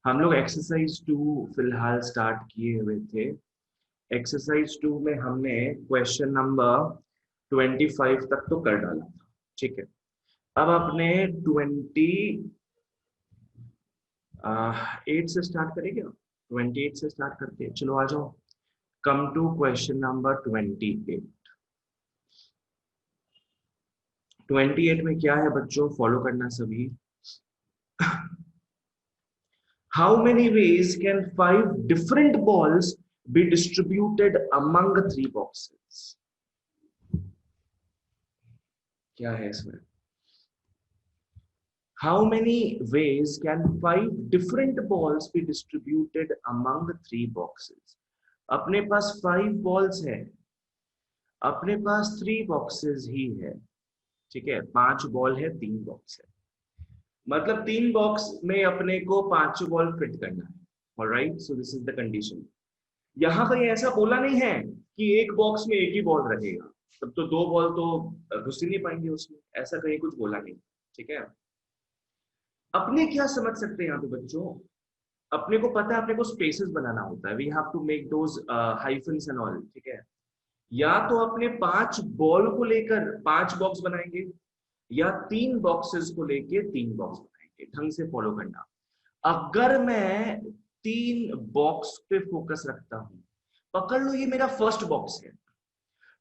हम लोग एक्सरसाइज 2 फिलहाल स्टार्ट किए हुए थे। एक्सरसाइज 2 में हमने क्वेश्चन नंबर 25 तक तो कर डाला था, ठीक है। अब अपने 28 से स्टार्ट करेंगे। 28 से स्टार्ट करते हैं, चलो आ जाओ। Come to question number 28। 28 में क्या है बच्चों, फॉलो करना सभी। How many ways can 5 different balls be distributed among 3 boxes? क्या है इसमें? How many ways can 5 different balls be distributed among 3 boxes? अपने पास 5 balls है, अपने पास 3 boxes ही है, ठीक है। 5 बॉल है, 3 बॉक्स है, मतलब 3 बॉक्स में अपने को 5 बॉल फिट करना है। Alright, so this is the condition. यहाँ पर ऐसा बोला नहीं है कि एक बॉक्स में एक ही बॉल रहेगा, तब तो 2 बॉल तो घुस ही नहीं पाएंगे उसमें, ऐसा कहीं कुछ बोला नहीं, ठीक है। अपने क्या समझ सकते हैं यहाँ पे बच्चों, अपने को पता है अपने को स्पेसेस बनाना होता है, we have to make those hyphens and all, ठीक है। या तो अपने 5 बॉल को लेकर 5 बॉक्स बनाएंगे, या 3 बॉक्सेस को लेके 3 बॉक्स बनाएंगे। ढंग से फॉलो करना। अगर मैं 3 बॉक्स पे फोकस रखता हूं, पकड़ लो ये मेरा फर्स्ट बॉक्स है,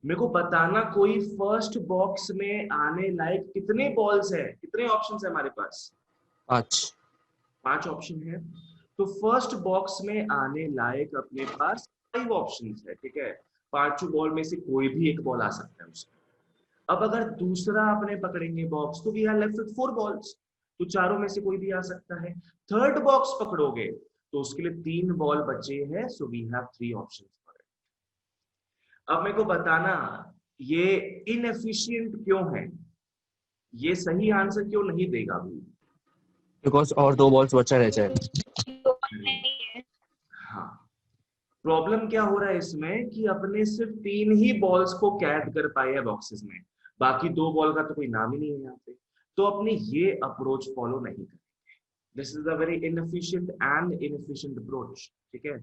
मेरे को बताना कोई फर्स्ट बॉक्स में आने लायक कितने बॉल्स है, कितने ऑप्शंस है हमारे पास? 5 ऑप्शन है। तो फर्स्ट बॉक्स में आने लायक अपने पास 5 ऑप्शंस है, ठीक है। 5 बॉल में से कोई भी एक बॉल आ सकता है उसमें। अब अगर दूसरा अपने पकड़ेंगे बॉक्स, तो we are left with 4 balls, तो चारों में से कोई भी आ सकता है। थर्ड बॉक्स पकड़ोगे तो उसके लिए 3 बॉल बचे हैं, so we have 3 options for it. अब मेरे को बताना ये इनएफिशिएंट क्यों है, ये सही आंसर क्यों नहीं देगा अभी? बिकॉज और 2 बॉल्स बचा रह जाए। हाँ, प्रॉब्लम क्या हो रहा है इसमें कि अपने सिर्फ 3 ही बॉल्स को कैद कर पाए हैं बॉक्सेस में, बाकी 2 बॉल का तो कोई नाम ही नहीं है यहाँ पे, तो अपने ये अप्रोच फॉलो नहीं करेंगे। This is a very inefficient approach, ठीक है।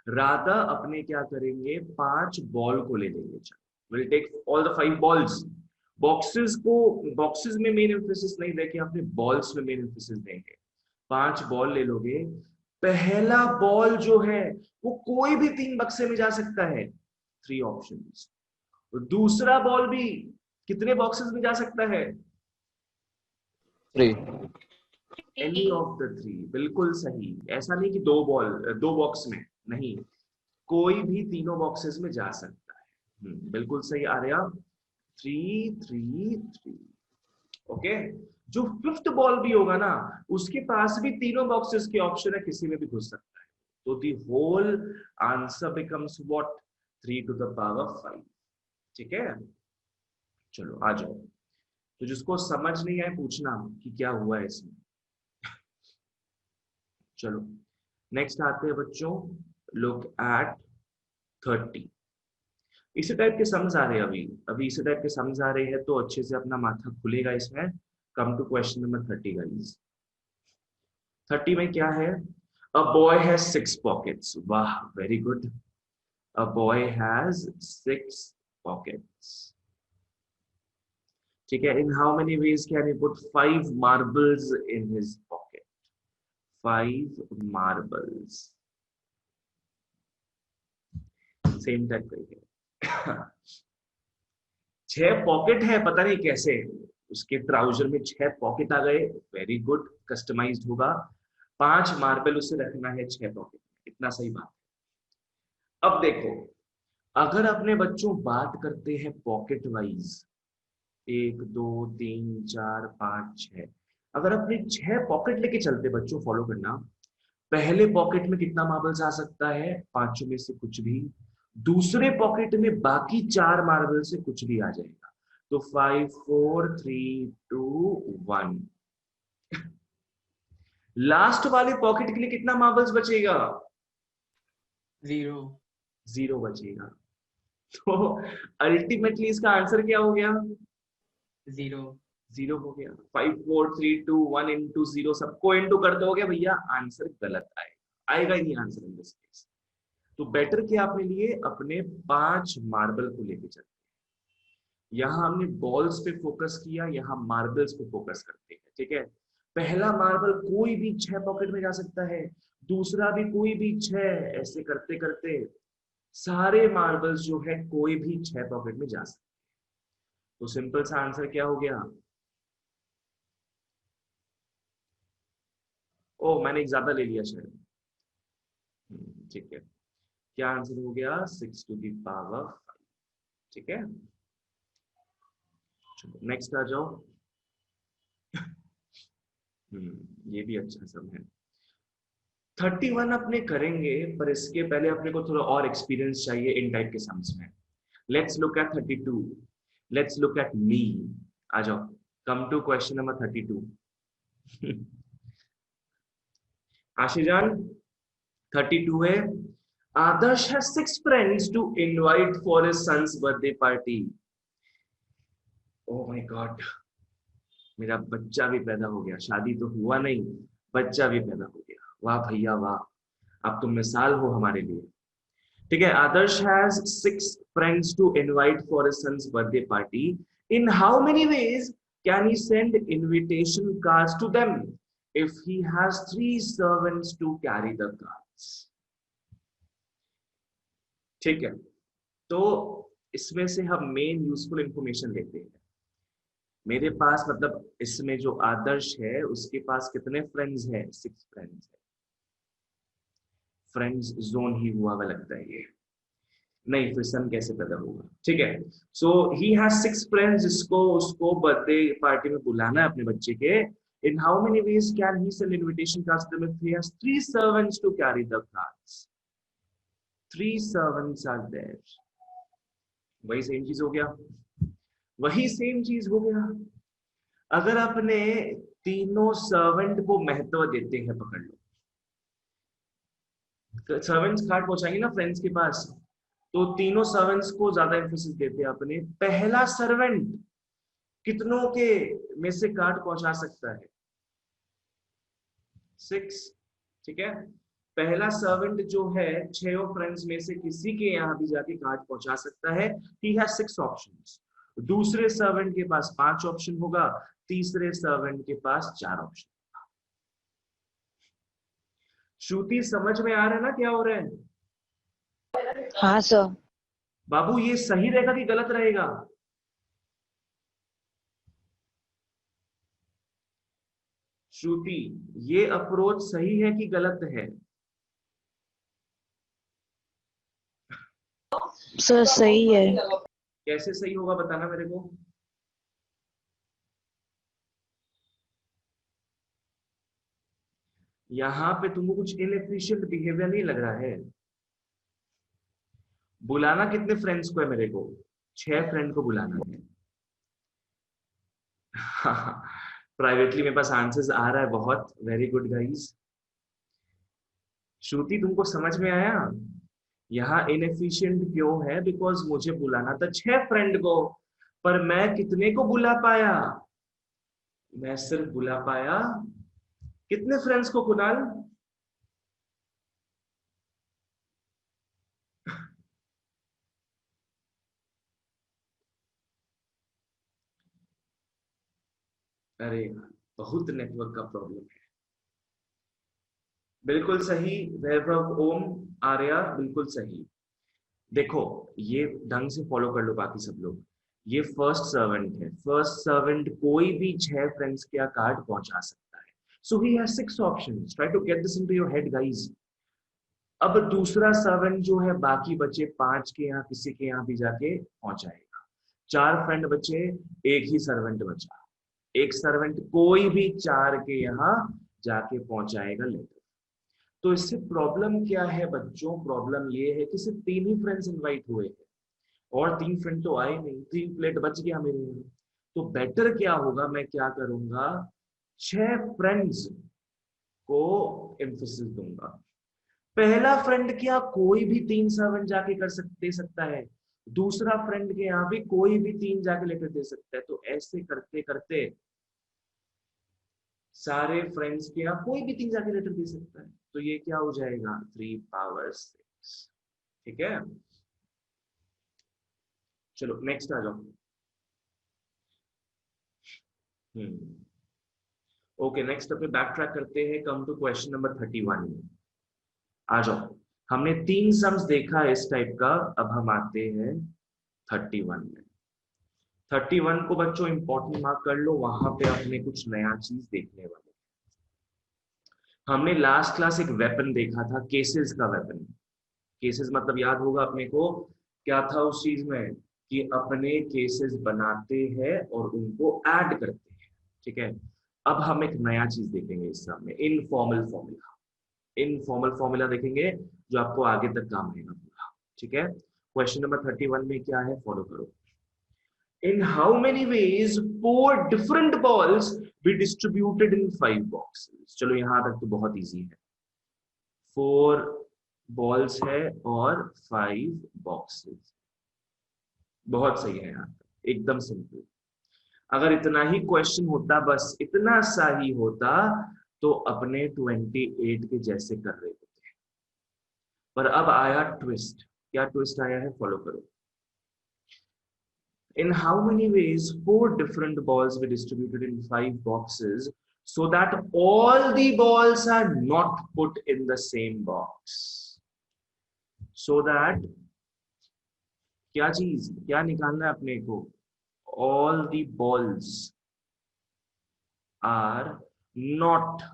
राधा अपने क्या करेंगे, 5 बॉल को ले लेंगे, चलो will take all the 5 balls. Boxes में मेन एम्फेसिस नहीं देके अपने बॉल्स में मेन एम्फेसिस देंगे। 5 बॉल ले लोगे, पहला बॉल जो है वो कोई भी 3 बक्से में जा सकता है, 3 ऑप्शंस। दूसरा बॉल भी कितने बॉक्सेस में जा सकता है? 3। एनी ऑफ द 3, बिल्कुल सही। ऐसा नहीं कि 2 बॉक्स में, नहीं, कोई भी तीनों बॉक्सेस में जा सकता है। बिल्कुल सही आर्या, 3 3 3। ओके, जो 5th बॉल भी होगा ना, उसके पास भी तीनों बॉक्सेस के ऑप्शन है, किसी में भी घुस सकता है। तो the whole answer becomes what, 3 to the power 5, ठीक है। चलो आ जाओ, तो जिसको समझ नहीं आए पूछना कि क्या हुआ है इसमें। चलो नेक्स्ट आते हैं बच्चों, लुक एट 30। इसी टाइप के सम्स आ रहे हैं, अभी अभी इसी टाइप के सम्स आ रहे हैं, तो अच्छे से अपना माथा खुलेगा इसमें। Come to question number 30 guys. 30 में क्या है, अ बॉय हैज 6 पॉकेट्स। वाह, very good. A boy has 6 pockets, ठीक है। In how many ways can he put 5 marbles in his pocket? 5 marbles, same type करेंगे। 6 पॉकेट है, पता नहीं कैसे उसके ट्राउजर में 6 पॉकेट आ गए, वेरी गुड, कस्टमाइज्ड होगा। 5 मार्बल उसे रखना है 6 पॉकेट, इतना सही बात है। अब देखो, अगर अपने बच्चों बात करते हैं पॉकेट वाइज, 1 2 3 4 5 6, अगर अपने 6 पॉकेट लेके चलते बच्चों, फॉलो करना। पहले पॉकेट में कितना मार्बल्स आ सकता है? 5 में से कुछ भी। दूसरे पॉकेट में बाकी 4 मार्बल से कुछ भी आ जाएगा, तो 5 4 3 2 1। लास्ट वाले पॉकेट के लिए कितना मार्बल्स बचेगा? 0 बचेगा। तो अल्टीमेटली इसका आंसर क्या हो गया? 0 जीरो हो गया। 5 4 3 2 1 इंटू जीरो, सबको इंटू कर दोगे भैया, आंसर गलत आएगा ही नहीं आंसर इन दिस केस। तो बेटर क्या अपने लिए, अपने 5 मार्बल को लेके चलते हैं। यहाँ हमने बॉल्स पे फोकस किया, यहाँ मार्बल्स पे फोकस करते हैं, ठीक है। पहला मार्बल कोई भी 6 पॉकेट में जा सकता है, दूसरा भी कोई भी 6, ऐसे करते करते सारे मार्बल्स जो है कोई भी 6 पॉकेट में जा सकते हैं। तो सिंपल सा आंसर क्या हो गया, ओ मैंने एक ज्यादा ले लिया शायद, ठीक है। क्या आंसर हो गया, 6 टू दी पावर 5, ठीक है। चलो नेक्स्ट आ जाओ। ये भी अच्छा सम है। 31 अपने करेंगे, पर इसके पहले अपने को थोड़ा और एक्सपीरियंस चाहिए इन टाइप के सम्स में। Let's look at 32, let's look at me. आ जाओ, कम टू क्वेश्चन नंबर 32। आशीजान 32 है। आदर्श has 6 friends to invite for his son's birthday party. Oh my God, मेरा बच्चा भी पैदा हो गया, शादी तो हुआ नहीं, बच्चा भी पैदा हो गया। वाह भैया वाह, आप तो मिसाल हो हमारे लिए। ठीक है, आदर्श has 6 friends to invite for his son's birthday party. In how many ways can he send invitation cards to them if he has 3 servants to carry the cards? ठीक है, तो इसमें से हम मेन यूजफुल इंफॉर्मेशन लेते हैं। मेरे पास मतलब इसमें जो आदर्श है उसके पास कितने फ्रेंड्स हैं, 6 फ्रेंड्स है। फ्रेंड्स जोन ही हुआ हुआ लगता है ये, नहीं फिर सन कैसे पैदा होगा। ठीक है, सो ही हैज 6 फ्रेंड्स, जिसको उसको बर्थडे पार्टी में बुलाना है अपने बच्चे के। In how many ways can he send invitation cards to them if he has 3 servants to carry the cards. 3 servants are there, वही सेम चीज हो गया, वही सेम चीज हो गया। अगर अपने तीनों सर्वेंट को महत्व देते हैं, पकड़ लो, सर्वेंट्स कार्ड पहुंचाएंगे ना फ्रेंड्स के पास, तो तीनों सर्वेंट्स को ज्यादा एम्फेसिस देते हैं अपने। पहला सर्वेंट कितनों के में से कार्ड पहुंचा सकता है, 6, ठीक है। पहला सर्वेंट जो है 6 फ्रेंड्स में से किसी के यहाँ भी जाके कार्ड पहुंचा सकता है, ही हैज 6 ऑप्शंस। दूसरे सर्वेंट के पास 5 ऑप्शन होगा, तीसरे सर्वेंट के पास 4 ऑप्शन। श्रुति समझ में आ रहा है ना क्या हो रहा है? हाँ सर। बाबू ये सही रहेगा कि गलत रहेगा? श्रुति ये अप्रोच सही है कि गलत है? सर सही है। कैसे सही होगा बताना मेरे को। यहाँ पे तुमको कुछ इनएफिशिएंट बिहेवियर नहीं लग रहा है? बुलाना कितने फ्रेंड्स को है मेरे को? 6 फ्रेंड को बुलाना है। प्राइवेटली मेरे पास आंसर्स आ रहा है बहुत, वेरी गुड गाइस। श्रुति तुमको समझ में आया यहाँ इनएफिशिएंट क्यों है? बिकॉज मुझे बुलाना था 6 फ्रेंड को, पर मैं कितने को बुला पाया? मैं सिर्फ बुला पाया कितने फ्रेंड्स को, कुणाल? अरे बहुत नेटवर्क का प्रॉब्लम है। बिल्कुल सही वैभव, ओम, आर्या, बिल्कुल सही। देखो ये ढंग से फॉलो कर लो बाकी सब लोग। ये फर्स्ट सर्वेंट है, फर्स्ट सर्वेंट कोई भी 6 फ्रेंड्स का कार्ड पहुंचा सकता है। So he has 6 options, try to get this into your head guys. अब दूसरा सर्वेंट जो है बाकी बचे 5 के यहाँ किसी के यहाँ भी जाके पहुंचाएगा। 4 फ्रेंड बचे, एक ही सर्वेंट बचा, एक सर्वेंट कोई भी 4 के यहाँ जाके पहुंचाएगा लेटर। तो इससे प्रॉब्लम क्या है बच्चों? प्रॉब्लम ये है कि सिर्फ 3 ही फ्रेंड्स इनवाइट हुए हैं और 3 फ्रेंड तो आए नहीं, 3 प्लेट बच गया मेरे यहाँ। तो बेटर क्या होगा, मैं क्या करूंगा, 6 फ्रेंड्स को एम्फेसिस दूंगा। पहला फ्रेंड क्या कोई भी 3 सर्वेंट जाके दे सकता है, दूसरा फ्रेंड के यहाँ भी कोई भी 3 जाके लेकर दे सकता है। तो ऐसे करते करते सारे फ्रेंड्स के आप कोई भी 3 जाके लेटर दे सकता है, तो ये क्या हो जाएगा 3 पावर 6। ठीक है, चलो नेक्स्ट आ जाओ। ओके, नेक्स्ट अपने बैक ट्रैक करते हैं, कम टू क्वेश्चन नंबर 31 में आ जाओ। हमने 3 सम्स देखा इस टाइप का, अब हम आते हैं 31 में। 31 को बच्चों इंपॉर्टेंट मार्क कर लो, वहां पे अपने कुछ नया चीज देखने वाले। हमने लास्ट क्लास एक वेपन देखा था, केसेस का वेपन। केसेस मतलब याद होगा अपने को, क्या था उस चीज में कि अपने केसेस बनाते हैं और उनको ऐड करते हैं। ठीक है, अब हम एक नया चीज देखेंगे इस सब में, इनफॉर्मल फॉर्मूला। इनफॉर्मल फॉर्मूला देखेंगे जो आपको आगे तक काम आएगा पूरा। ठीक है, क्वेश्चन नंबर 31 में क्या है, फॉलो करो। In how many ways 4 different balls be distributed in 5 boxes? चलो यहां तक तो बहुत इजी है। 4 balls है और 5 boxes, बहुत सही है यार, एकदम सिंपल। अगर इतना ही क्वेश्चन होता, बस इतना सा ही होता, तो अपने 28 के जैसे कर रहे होते। पर अब आया ट्विस्ट। क्या ट्विस्ट आया है, फॉलो करो। In how many ways 4 different balls were distributed in 5 boxes so that all the balls are not put in the same box? So that क्या चीज, क्या निकालना है अपने को, all the balls are not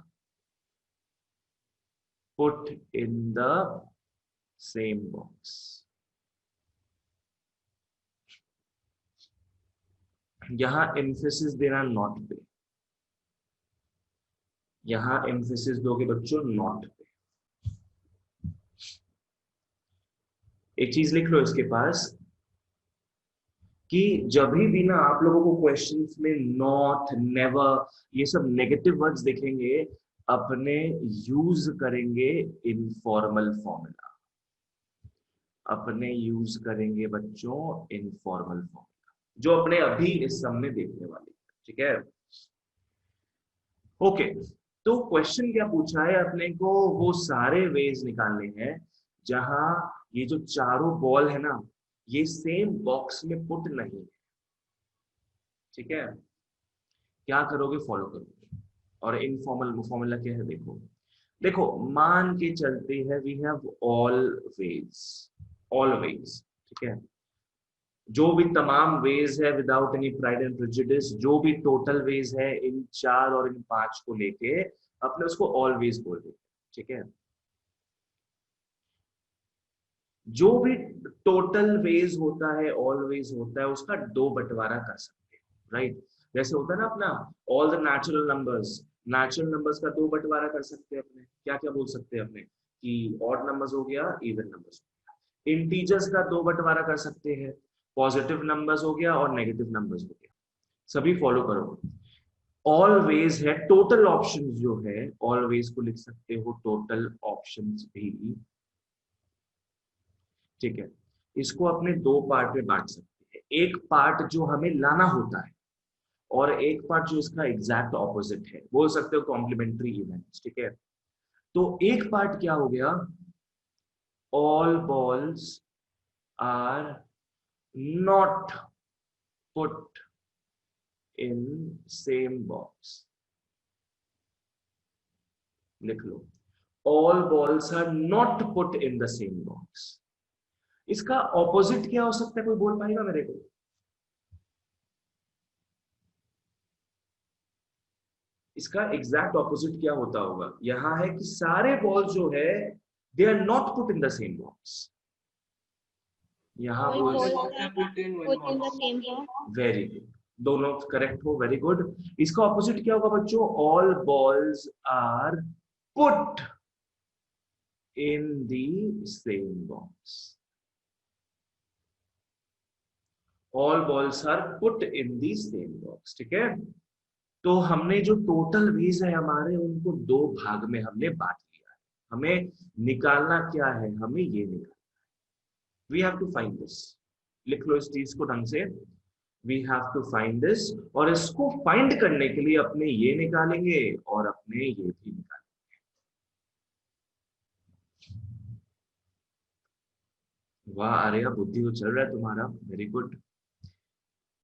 put in the same box. यहां emphasis देना not पे, यहां एम्फेसिस दोगे बच्चों नॉट पे। एक चीज लिख लो इसके पास कि जब भी ना आप लोगों को क्वेश्चंस में नॉट, नेवर, ये सब नेगेटिव वर्ड्स दिखेंगे, अपने यूज करेंगे इनफॉर्मल फॉर्मूला। अपने यूज करेंगे बच्चों इनफॉर्मल फॉर्मूला, जो अपने अभी इस सब में देखने वाले। ठीक है, ओके। तो क्वेश्चन क्या पूछा है अपने को, वो सारे वेज निकालने हैं जहां ये जो चारों बॉल है ना, ये सेम बॉक्स में पुट नहीं है। ठीक है, क्या करोगे, फॉलो करोगे। और इनफॉर्मल फॉर्मूला क्या है, देखो देखो, मान के चलते हैं वी हैव ऑलवेज, ऑलवेज। ठीक है, जो भी तमाम वेज है without any pride and prejudice, जो भी टोटल वेज है इन 4 और इन 5 को लेके, अपने उसको ऑलवेज बोल देते। ठीक है, जो भी टोटल वेज होता है, ऑलवेज होता है, उसका 2 बंटवारा कर सकते हैं, राइट। जैसे होता है ना अपना all the natural numbers, natural numbers का 2 बंटवारा कर सकते हैं अपने। क्या क्या बोल सकते हैं अपने कि ऑड नंबर्स हो गया, इवन नंबर्स हो गया। इंटीजर्स का 2 बंटवारा कर सकते हैं, पॉजिटिव नंबर्स हो गया और नेगेटिव नंबर्स हो गया। सभी फॉलो करो। ऑलवेज है, टोटल ऑप्शंस जो है, ऑलवेज को लिख सकते हो टोटल ऑप्शंस भी। ठीक है, इसको अपने 2 पार्ट में बांट सकते हैं, एक पार्ट जो हमें लाना होता है और एक पार्ट जो इसका एग्जैक्ट ऑपोजिट है, बोल सकते हो कॉम्प्लीमेंट्री इवेंट्स। ठीक है, तो एक पार्ट क्या हो गया, all balls are not put in same box. लिख लो, all balls are not put in the same box. इसका ऑपोजिट क्या हो सकता है, कोई बोल पाएगा मेरे को? इसका एग्जैक्ट ऑपोजिट क्या होता होगा? यहां है कि सारे बॉल जो है they are not put in the same box. यहां बोल, वेरी गुड, दोनों करेक्ट हो, वेरी गुड। इसका ऑपोजिट क्या होगा बच्चों? All balls are put in the same box. All balls are put in the same box. ठीक है, तो हमने जो टोटल वेज है हमारे, उनको 2 भाग में हमने बांट लिया है। हमें निकालना क्या है, हमें ये निकालना, we have to find this. लिख लो इस चीज को ढंग से। We have to find this, और इसको फाइंड करने के लिए अपने ये निकालेंगे और अपने ये भी निकालेंगे। वाह आर्या, बुद्धि तो चल रहा है तुम्हारा, वेरी गुड।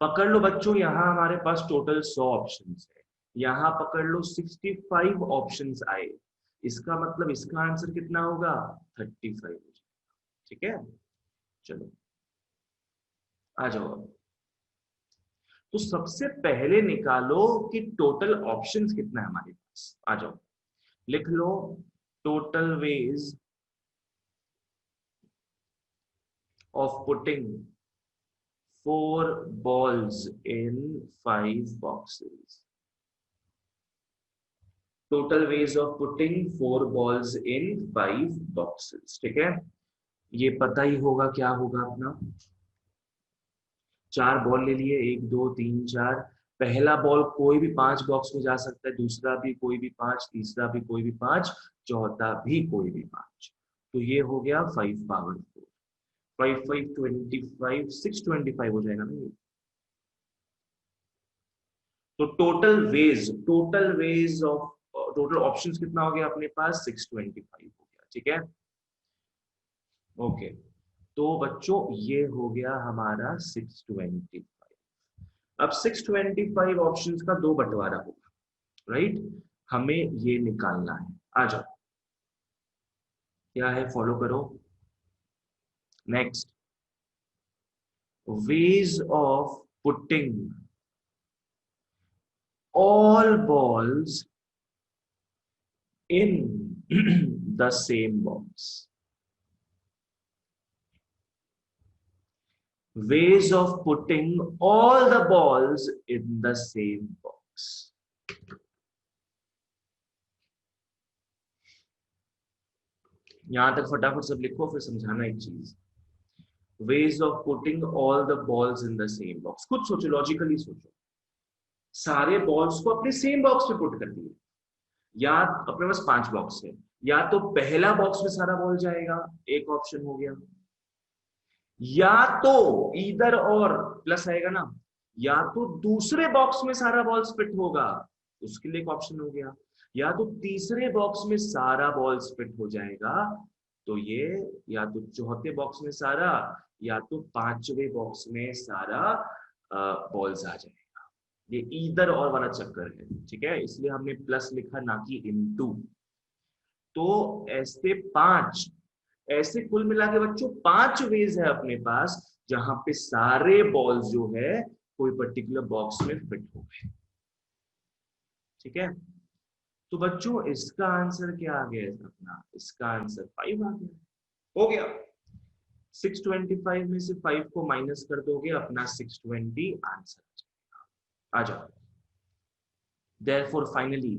पकड़ लो बच्चों, यहाँ हमारे पास टोटल 100 ऑप्शंस है, यहाँ पकड़ लो 65 ऑप्शंस आए, इसका मतलब इसका आंसर कितना होगा? 35 हो जाएगा। ठीक है, चलो आ जाओ अब। तो सबसे पहले निकालो कि टोटल ऑप्शंस कितना है हमारे पास। आ जाओ, लिख लो total ways of putting 4 balls in 5 boxes। Total ways of putting 4 balls in 5 boxes। ठीक है, ये पता ही होगा क्या होगा अपना। 4 बॉल ले लिए, 1 2 3 4। पहला बॉल कोई भी 5 बॉक्स में जा सकता है, दूसरा भी कोई भी 5, तीसरा भी कोई भी 5, चौथा भी कोई भी 5। तो ये हो गया 5 पावर 4, 5 5 25, 625 हो जाएगा ना ये। तो total ways of total options कितना हो गया अपने पास? 625 हो गया। ठीक है, ओके। तो बच्चों ये हो गया हमारा 625। अब 625 ऑप्शंस का 2 बंटवारा होगा, राइट? हमें ये निकालना है। आ जाओ, क्या है, फॉलो करो। Next, veg of putting all balls in the same box। Ways of putting all the balls in the same box। यहां तक फटाफट सब लिखो, फिर समझाना एक चीज। Veg of putting all the balls in the same box. खुद सोचो, लॉजिकली सोचो। सारे बॉल्स को अपने सेम बॉक्स में पुट कर दिए, या अपने पास 5 बॉक्स है, या तो पहला बॉक्स में सारा बॉल जाएगा, एक ऑप्शन हो गया, या तो इधर और प्लस आएगा ना, या तो दूसरे बॉक्स में सारा बॉल स्पिट होगा, उसके लिए एक ऑप्शन हो गया, या तो तीसरे बॉक्स में सारा बॉल स्पिट हो जाएगा, तो ये या तो चौथे बॉक्स में सारा, या तो 5वें बॉक्स में सारा बॉल्स आ जाएगा। ये इधर और वाला चक्कर है। ठीक है, इसलिए हमने प्लस लिखा, ना कि इनटू। तो ऐसे 5, ऐसे कुल मिला के बच्चों 5 वेज है अपने पास जहां पे सारे बॉल्स जो है कोई पर्टिकुलर बॉक्स में फिट हो गए। ठीक है, तो बच्चों इसका आंसर क्या आ गया अपना? इसका आंसर 5 आ गया। हो गया, 625 में से 5 को माइनस कर दोगे, अपना 620 आंसर आ जाओ। Therefore finally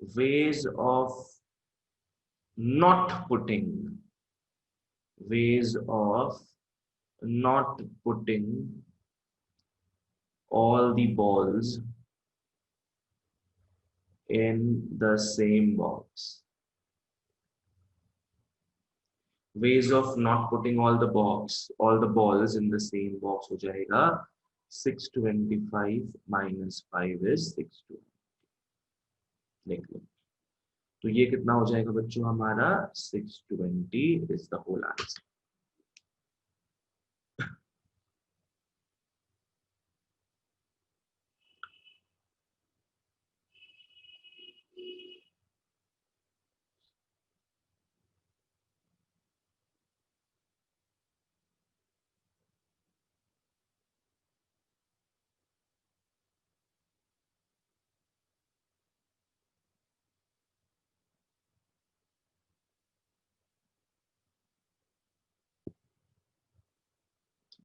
ways of not putting all the balls in the same box। Ways of not putting all the balls in the same box हो जाएगा 625 minus 5 is 620। देख लो, तो ये कितना हो जाएगा बच्चों हमारा? 620 is the whole answer।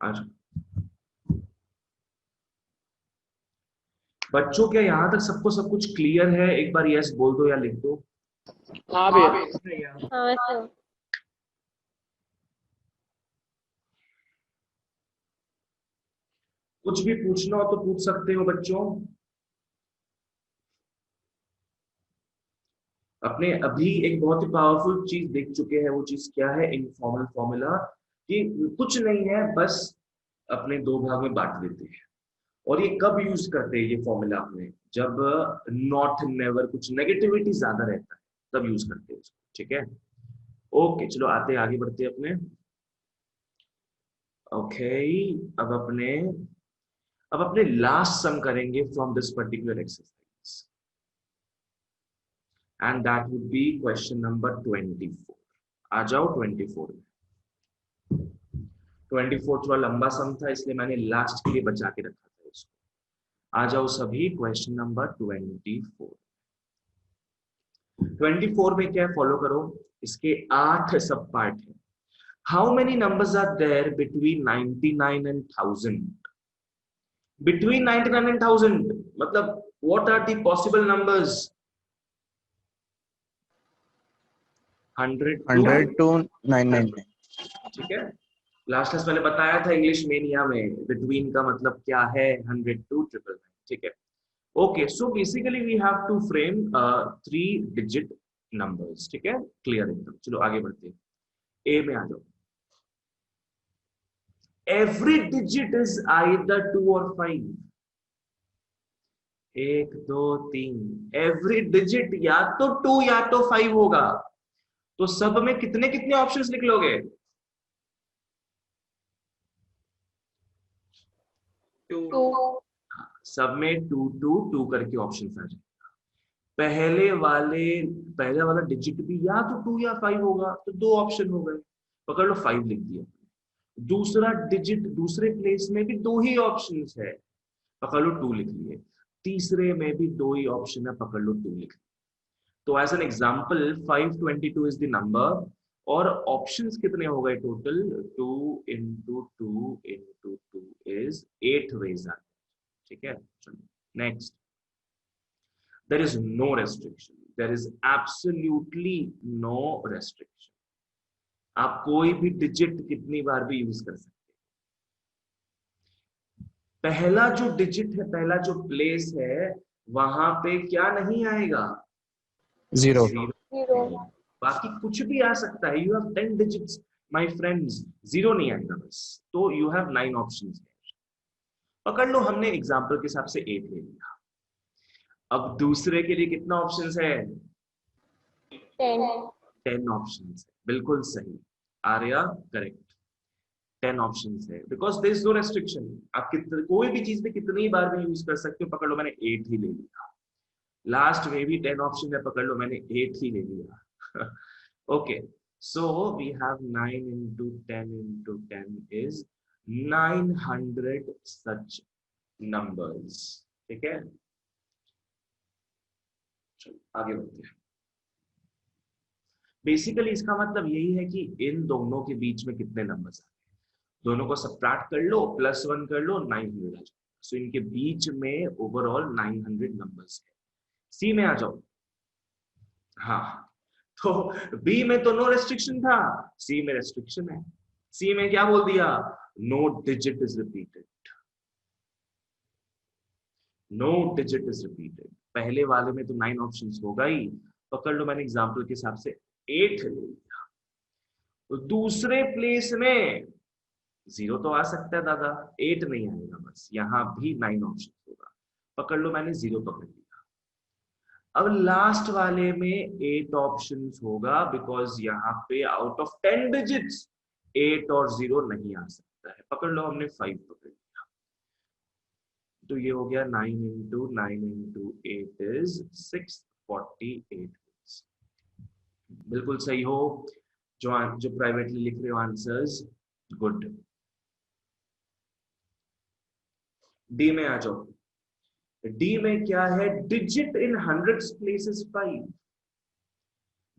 आज बच्चों क्या यहां तक सबको सब कुछ क्लियर है? एक बार यस बोल दो या लिख दो। हाँ भैया। हाँ सर। कुछ भी पूछना हो तो पूछ सकते हो बच्चों। अपने अभी एक बहुत ही पावरफुल चीज देख चुके हैं, वो चीज क्या है? Informal formula. कि कुछ नहीं है, बस अपने दो भाग में बांट देते हैं। और ये कब यूज करते हैं ये फॉर्मूला अपने, जब नॉट नेवर कुछ नेगेटिविटी ज्यादा रहता है तब यूज करते हैं इसको, ठीक है। ओके चलो आते आगे बढ़ते हैं अपने। ओके अब अपने लास्ट सम करेंगे from this particular exercise, and that would be question number 24। आ जाओ 24 में। 24 थोड़ा लंबा सम था इसलिए मैंने लास्ट के लिए बचा के रखा था इसको। आ जाओ सभी क्वेश्चन नंबर 24। 24 में क्या फॉलो करो, इसके 8 सब पार्ट है। How many numbers are there between 99 and 1000? Between 99 and 1000 मतलब what are the possible numbers? 100 to 999। ठीक है। लास्ट क्लास मैंने बताया था इंग्लिश मेनिया में बिटवीन का मतलब क्या है, 100 to 999, ठीक है। Okay so basically we have to frame 3 digit numbers, ठीक है, क्लियर एकदम। चलो आगे बढ़ते हैं, ए में आ जाओ। एवरी डिजिट इज आइदर 2 और 5। 1 2 3, एवरी डिजिट या तो 2 या तो 5 होगा। तो सब में कितने कितने ऑप्शंस निकलोगे? 2 सब में 2 2 2 करके ऑप्शंस आ जाए। पहले वाला डिजिट भी या तो 2 या 5 होगा, तो 2 ऑप्शन हो गए, पकड़ लो 5 लिख दिया। दूसरा डिजिट दूसरे प्लेस में भी 2 ही ऑप्शंस है, पकड़ लो 2 लिख लिए। तीसरे में भी 2 ही ऑप्शन है, पकड़ लो 2 लिख लिए। तो as an example 522 is the number, और ऑप्शंस कितने हो गए total? 2 into 2 into 2 is 8 ways are, ठीक है। Next, there is no restriction, there is absolutely no restriction। आप कोई भी डिजिट कितनी बार भी यूज कर सकते हैं। पहला जो डिजिट है, पहला जो प्लेस है, वहां पे क्या नहीं आएगा? 0। बाकी कुछ भी आ सकता है। You have 10 digits my friends, 0 नहीं आएगा बस। तो यू हैव 9 ऑप्शंस। पकड़ लो हमने एग्जांपल के हिसाब से 8 ले लिया। अब दूसरे के लिए कितना ऑप्शंस है? 10 ऑप्शंस है, बिल्कुल सही। आर्या करेक्ट, 10 ऑप्शंस है, because there is no restriction. आप कोई भी चीज में कितनी बार भी यूज कर सकते हो। पकड़ लो मैंने 8 ही ले लिया। लास्ट में भी 10 ऑप्शन है, पकड़ लो मैंने 8 ही ले लिया। Okay so we have 9 into 10 into 10 is 900 such numbers, ठीक है। चलो आगे बढ़ते हैं। बेसिकली इसका मतलब यही है कि इन दोनों के बीच में कितने नंबर्स आ गए, दोनों को सबट्रैक्ट कर लो, +1 कर लो, 900 आ जाए। सो इनके बीच में ओवरऑल 900 नंबर्स है। सी में आ जाओ। हाँ, तो बी में तो नो रेस्ट्रिक्शन था, सी में रेस्ट्रिक्शन है। सी में क्या बोल दिया? No digit is repeated, no digit is repeated. पहले वाले में तो 9 ऑप्शंस होगा ही, पकड़ लो मैंने एग्जांपल के हिसाब से 8 ले लिया। तो दूसरे प्लेस में 0 तो आ सकता है दादा, 8 नहीं आएगा, बस यहां भी 9 ऑप्शन होगा, पकड़ लो मैंने 0 पकड़ लिया। अब लास्ट वाले में 8 ऑप्शंस होगा, बिकॉज यहाँ पे आउट ऑफ 10 डिजिट्स 8 और 0 नहीं आ सकता है। पकड़ लो हमने 5 पकड़ लिया, तो ये हो गया 9 into 9 into 8 is 648। बिल्कुल सही हो जो प्राइवेटली लिख रहे हो आंसर्स, गुड। डी में आ जाओ। डी में क्या है? Digit in hundreds place is 5।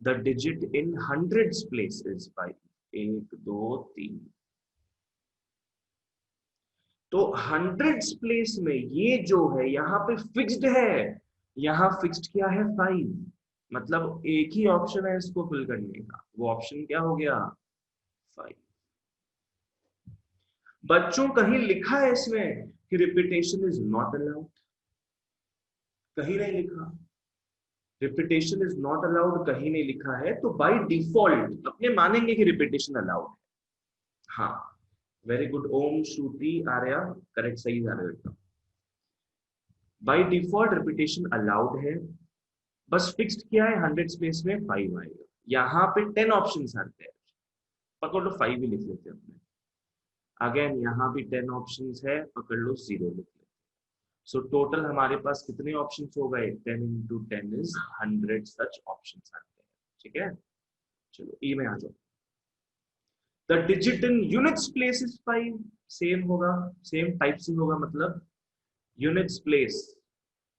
The digit in hundreds place is 5। 1 2 3। तो हंड्रेड्स प्लेस में ये जो है यहाँ पे फिक्स्ड है, यहाँ फिक्स्ड क्या है? 5। मतलब एक ही ऑप्शन है इसको फिल करने का, वो ऑप्शन क्या हो गया? 5। बच्चों कहीं लिखा है इसमें कि रिपीटेशन इज नॉट अलाउड? कहीं नहीं लिखा। रिपीटेशन इज नॉट अलाउड कहीं नहीं लिखा है, तो बाय डिफॉल्ट अपने मानेंगे कि रिपीटेशन अलाउड है। हाँ, वेरी गुड ओम, श्रुति, आर्या, करेक्ट, सही जा रहे हो। बाय डिफॉल्ट रिपीटेशन अलाउड है, बस फिक्स्ड क्या है 100 स्पेस में 5 आएगा। यहाँ पे 10 ऑप्शंस आते हैं, पकड़ लो 5 ही लिख लेते हैं अपने। अगेन यहाँ भी 10 ऑप्शंस है, पकड़ लो 0 लिख लेते हैं। सो टोटल हमारे पास कितने ऑप्शंस हो गए? 10 into 10 is 100 सच ऑप्शंस आते हैं। ठीक है, चलो ई में आ जाओ। The digit in units place is 5, same होगा, सेम टाइप से होगा, मतलब यूनिट्स प्लेस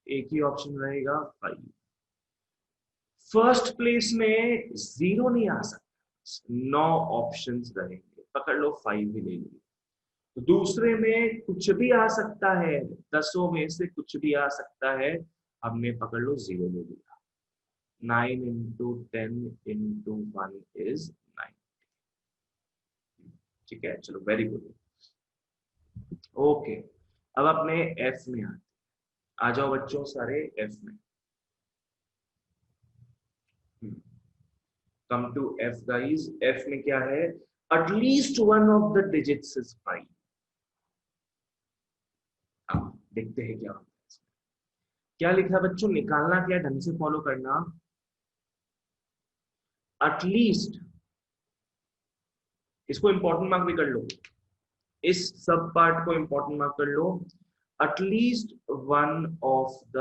एक ही ऑप्शन रहेगा 5। फर्स्ट प्लेस में 0 नहीं आ सकता, 9 ऑप्शंस रहेंगे, पकड़ लो 5 ही ले ली। दूसरे में कुछ भी आ सकता है, 10 में से कुछ भी आ सकता है, हमने पकड़ लो 0 ले लिया। 9 into 10 into 1 is 9। ठीक है, चलो वेरी गुड। ओके, अब अपने एफ में आ जाओ बच्चों सारे एफ में। Come to F guys. F में क्या है? At least one of the digits is 5। अब देखते हैं क्या होता है। क्या लिखा बच्चों? निकालना क्या, ढंग से फॉलो करना। एटलीस्ट, इसको इंपॉर्टेंट मार्क भी कर लो, इस सब पार्ट को इंपॉर्टेंट मार्क कर लो। At least one of the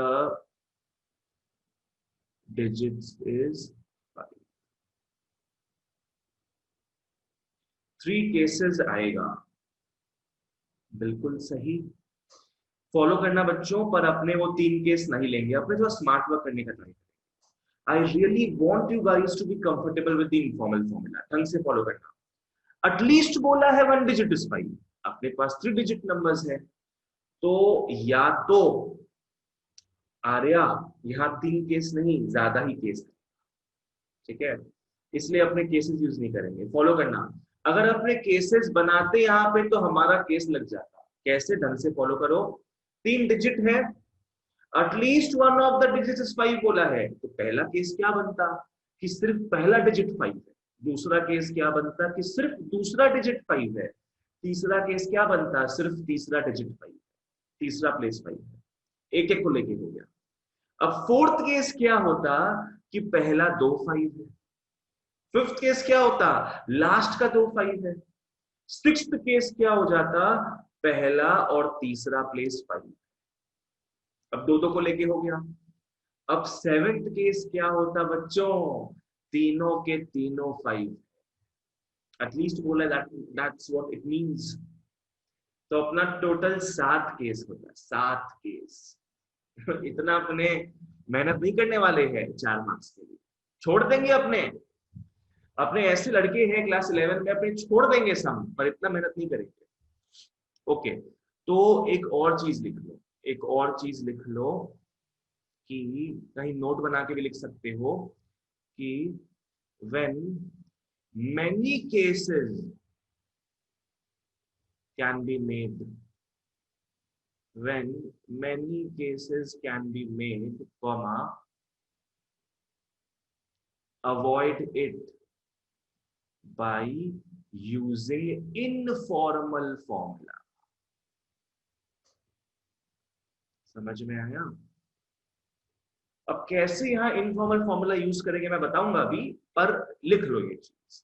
digits is 5। 3 cases आएगा, बिल्कुल सही। फॉलो करना बच्चों, पर अपने वो 3 केस नहीं लेंगे, अपने जो स्मार्ट वर्क करने का ट्राई करेंगे। I really want you guys to be comfortable with the informal formula. ढंग से फॉलो करना। एटलीस्ट बोला है 1 डिजिट इज 5, अपने पास 3 डिजिट नंबर्स है, तो या तो आर्या यहाँ 3 केस नहीं, ज्यादा ही केस है। ठीक है, इसलिए अपने केसेस यूज नहीं करेंगे। फॉलो करना, अगर अपने केसेस बनाते यहाँ पे तो हमारा केस लग जाता। कैसे? ढंग से फॉलो करो। 3 डिजिट है, at least one of the digit is 5 बोला है, तो पहला केस क्या बनता कि सिर्फ पहला डिजिट 5 है। दूसरा केस क्या बनता कि सिर्फ दूसरा डिजिट 5 है। तीसरा केस क्या बनता? सिर्फ तीसरा डिजिट 5 है, तीसरा प्लेस 5 है। एक एक को लेके हो गया। अब फोर्थ केस क्या होता कि पहला 2 5 है। फिफ्थ केस क्या होता? लास्ट का 2 5 है। सिक्स्थ केस क्या हो जाता? पहला और तीसरा प्लेस 5। अब दो को लेके हो गया। अब सेवेंथ केस क्या होता बच्चों? तीनों के तीनों 5। एटलीस्ट बोला, दैट्स व्हाट इट मींस। तो अपना टोटल 7 केस होता है, 7 केस। इतना अपने मेहनत नहीं करने वाले हैं 4 मार्क्स के लिए, छोड़ देंगे अपने। अपने ऐसे लड़के हैं क्लास 11 में, अपने छोड़ देंगे सम, पर इतना मेहनत नहीं करेंगे। ओके, तो एक और चीज लिख लो, एक और चीज लिख लो कि कहीं नोट बना के भी लिख सकते हो कि when many cases can be made, when many cases can be made, comma, avoid it by using informal formula। समझ में आया? अब कैसे यहां इनफॉर्मल फॉर्मूला यूज करेंगे मैं बताऊंगा अभी, पर लिख लो ये चीज।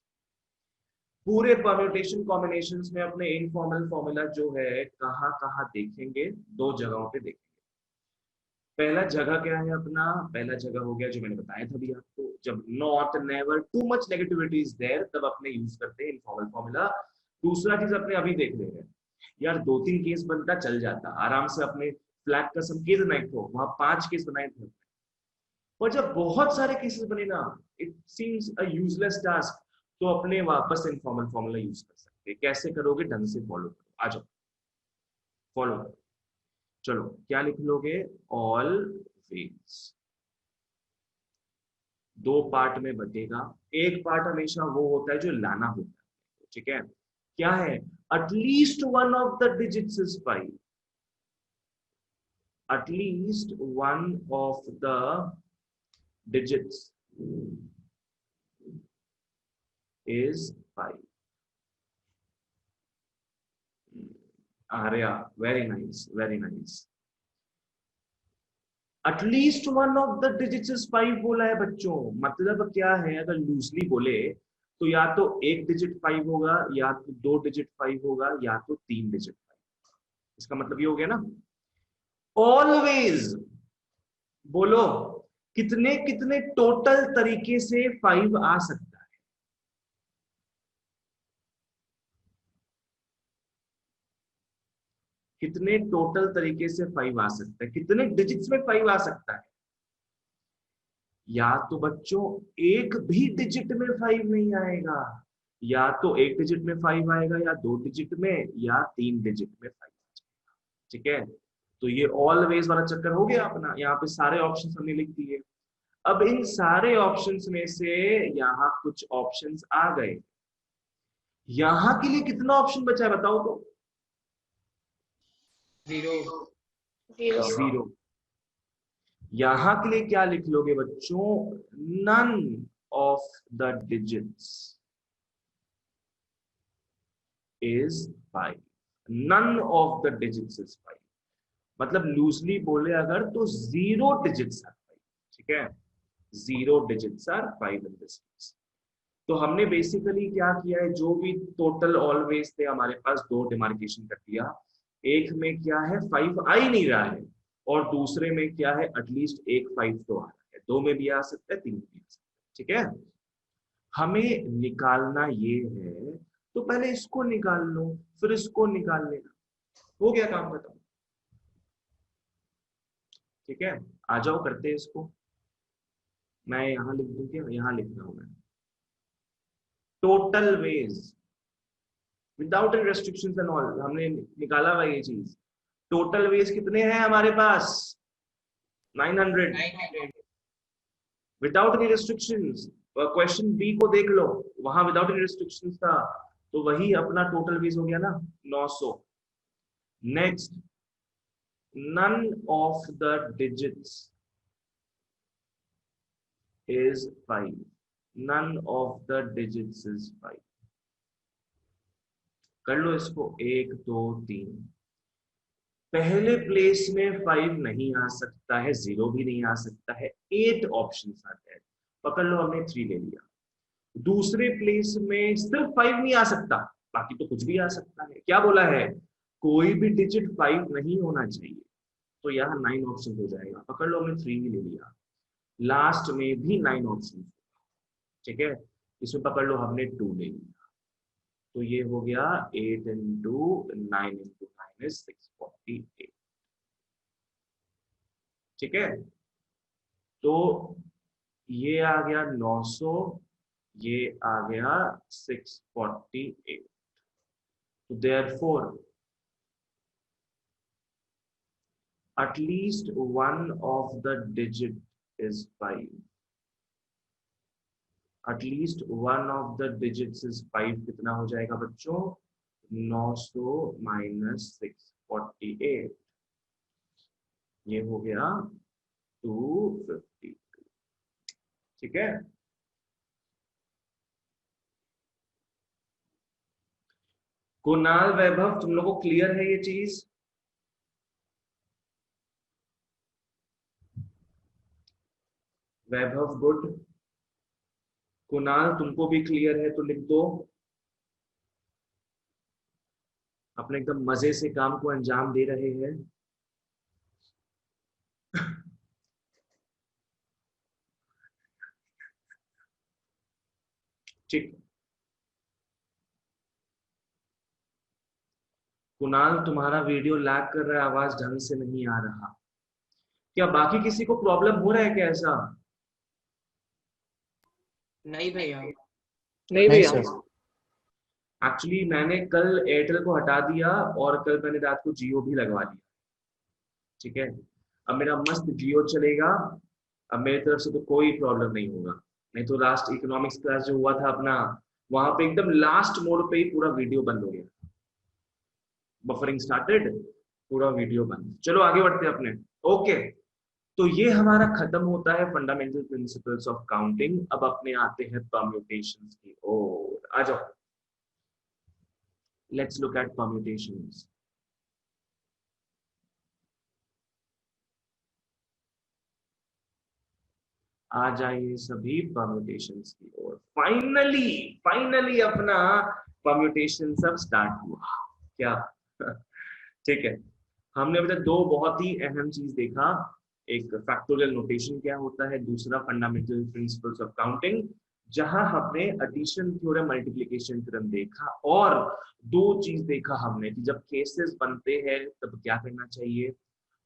पूरे परम्यूटेशन कॉम्बिनेशंस में अपने इनफॉर्मल फॉर्मूला जो है कहां कहां देखेंगे? 2 जगहों पे देखेंगे। पहला जगह क्या है अपना? पहला जगह हो गया जो मैंने बताया था अभी आपको, जब not, never, too much negativity is there, तब अपने यूज करते हैं इनफॉर्मल फॉर्मूला। दूसरा चीज अपने अभी देख रहे हैं, यार 2-3 केस बनता चल जाता आराम से, अपने फ्लैग का सम केस बनाए थे, वहां 5 केस बनाए थे। और जब बहुत सारे केसेस बने ना, it seems a useless task, तो अपने वापस इनफॉर्मल फॉर्मूला यूज कर सकते हैं। कैसे करोगे? ढंग से फॉलो करो, आ जाओ फॉलो करो। चलो क्या लिख लोगे? ऑलवेज। 2 पार्ट में बटेगा। एक पार्ट हमेशा वो होता है जो लाना होता है, ठीक है? क्या है? At least one of the digits is 5। At least one of the digits is 5। Arya, very nice, very nice. At least one of the digits is 5 बोला है बच्चों। मतलब क्या है, अगर लूजली बोले तो या तो एक डिजिट 5 होगा, या तो दो डिजिट 5 होगा, या तो तीन डिजिट 5। इसका मतलब ये हो गया ना। ऑलवेज बोलो, कितने कितने टोटल तरीके से 5 आ सकता है? कितने टोटल तरीके से 5 आ सकता है? कितने डिजिट्स में 5 आ सकता है? या तो बच्चों एक भी डिजिट में 5 नहीं आएगा, या तो एक डिजिट में 5 आएगा, या दो डिजिट में, या तीन डिजिट में 5। ठीक है, तो ये ऑलवेज वाला चक्कर हो गया अपना। यहाँ पे सारे ऑप्शंस हमने लिख दिए। अब इन सारे ऑप्शंस में से यहाँ कुछ ऑप्शंस आ गए। यहाँ के लिए कितना ऑप्शन बचा है बताओ तो? 0 0। यहां के लिए क्या लिख लोगे बच्चों? None of the digits is 5। None of the digits is 5। मतलब लूजली बोले अगर तो 0 डिजिट्स आर 5। ठीक है, 0 digits are 5 in this case. तो हमने बेसिकली क्या किया है, जो भी टोटल ऑलवेज थे हमारे पास, दो डिमार्केशन कर दिया। एक में क्या है 5 आ ही नहीं रहा है, और दूसरे में क्या है एटलीस्ट एक 5 तो आ रहा है। दो में भी आ सकता है, तीन में भी आ सकता है। ठीक है, हमें निकालना ये है, तो पहले इसको निकाल लो, फिर इसको निकाल लेना। हो गया काम खत्म। ठीक है, आ जाओ करते हैं इसको। मैं यहां लिख दूं क्या? यहां लिख रहा हूं मैं। Total ways without any restrictions and all हमने निकाला हुआ ये चीज। टोटल वेज कितने हैं हमारे पास? 900 900 without any restrictions. Question B को देख लो, वहां विदाउट एनी रेस्ट्रिक्शंस था, तो वही अपना टोटल वेज हो गया ना, 900। Next, none of the digits is 5। none of the digits is 5। कर लो इसको, 1 2 3। पहले प्लेस में 5 नहीं आ सकता है, 0 भी नहीं आ सकता है, 8 ऑप्शन आते हैं। पकड़ लो, हमने 3 ले लिया। दूसरे प्लेस में सिर्फ 5 नहीं आ सकता, बाकी तो कुछ भी आ सकता है। क्या बोला है? कोई भी डिजिट 5 नहीं होना चाहिए। तो यहाँ 9 ऑप्शन हो जाएगा। पकड़ लो, हमने 3 ही ले लिया। लास्ट में भी 9 ऑप्शन। ठीक है, इसमें पकड़ लो हमने 2 ले लिया। तो ये हो गया 8 इंटू 9 इंटू 9 इज 648। ठीक है, तो ये आ गया 900, ये आ गया 648। तो therefore at least one of the digit is 5। At least one of the digits is 5। कितना हो जाएगा बच्चों? 900 माइनस 648, ये हो गया 252। ठीक है, कुणाल, वैभव, तुम लोगों को क्लियर है ये चीज? वैभव गुड, कुणाल तुमको भी क्लियर है तो लिख दो। अपने एकदम मजे से काम को अंजाम दे रहे हैं। ठीक, कुणाल तुम्हारा वीडियो लैग कर रहा है, आवाज ढंग से नहीं आ रहा। क्या बाकी किसी को प्रॉब्लम हो रहा है क्या ऐसा? नहीं भैया। नहीं नहीं भैया। सर। एक्चुअली मैंने कल एयरटेल को हटा दिया, और कल मैंने रात को जियो भी लगवा लिया। ठीक है, अब मेरा मस्त जियो चलेगा। अब मेरी तरफ से तो कोई प्रॉब्लम नहीं होगा। नहीं तो लास्ट इकोनॉमिक्स क्लास जो हुआ था अपना, वहां पे एकदम लास्ट मोड पे ही पूरा वीडियो बंद हो गया। बफरिंग स्टार्टेड, पूरा वीडियो बंद। चलो आगे बढ़ते हैं अपने। ओके, तो ये हमारा खत्म होता है फंडामेंटल प्रिंसिपल्स ऑफ काउंटिंग। अब अपने आते हैं परम्यूटेशंस की ओर। आ जाओ, लेट्स लुक एट परम्यूटेशंस। आ जाइए सभी परम्यूटेशंस की ओर। फाइनली अपना परम्यूटेशन सब स्टार्ट हुआ क्या? ठीक है, हमने अभी तक दो बहुत ही अहम चीज देखा, एक फैक्टोरियल नोटेशन क्या होता है, दूसरा फंडामेंटल प्रिंसिपल्स ऑफ काउंटिंग, जहां हमने एडिशन थ्योरम मल्टीप्लिकेशन थ्योरम देखा, और दो चीज देखा हमने कि जब केसेस बनते हैं तब क्या करना चाहिए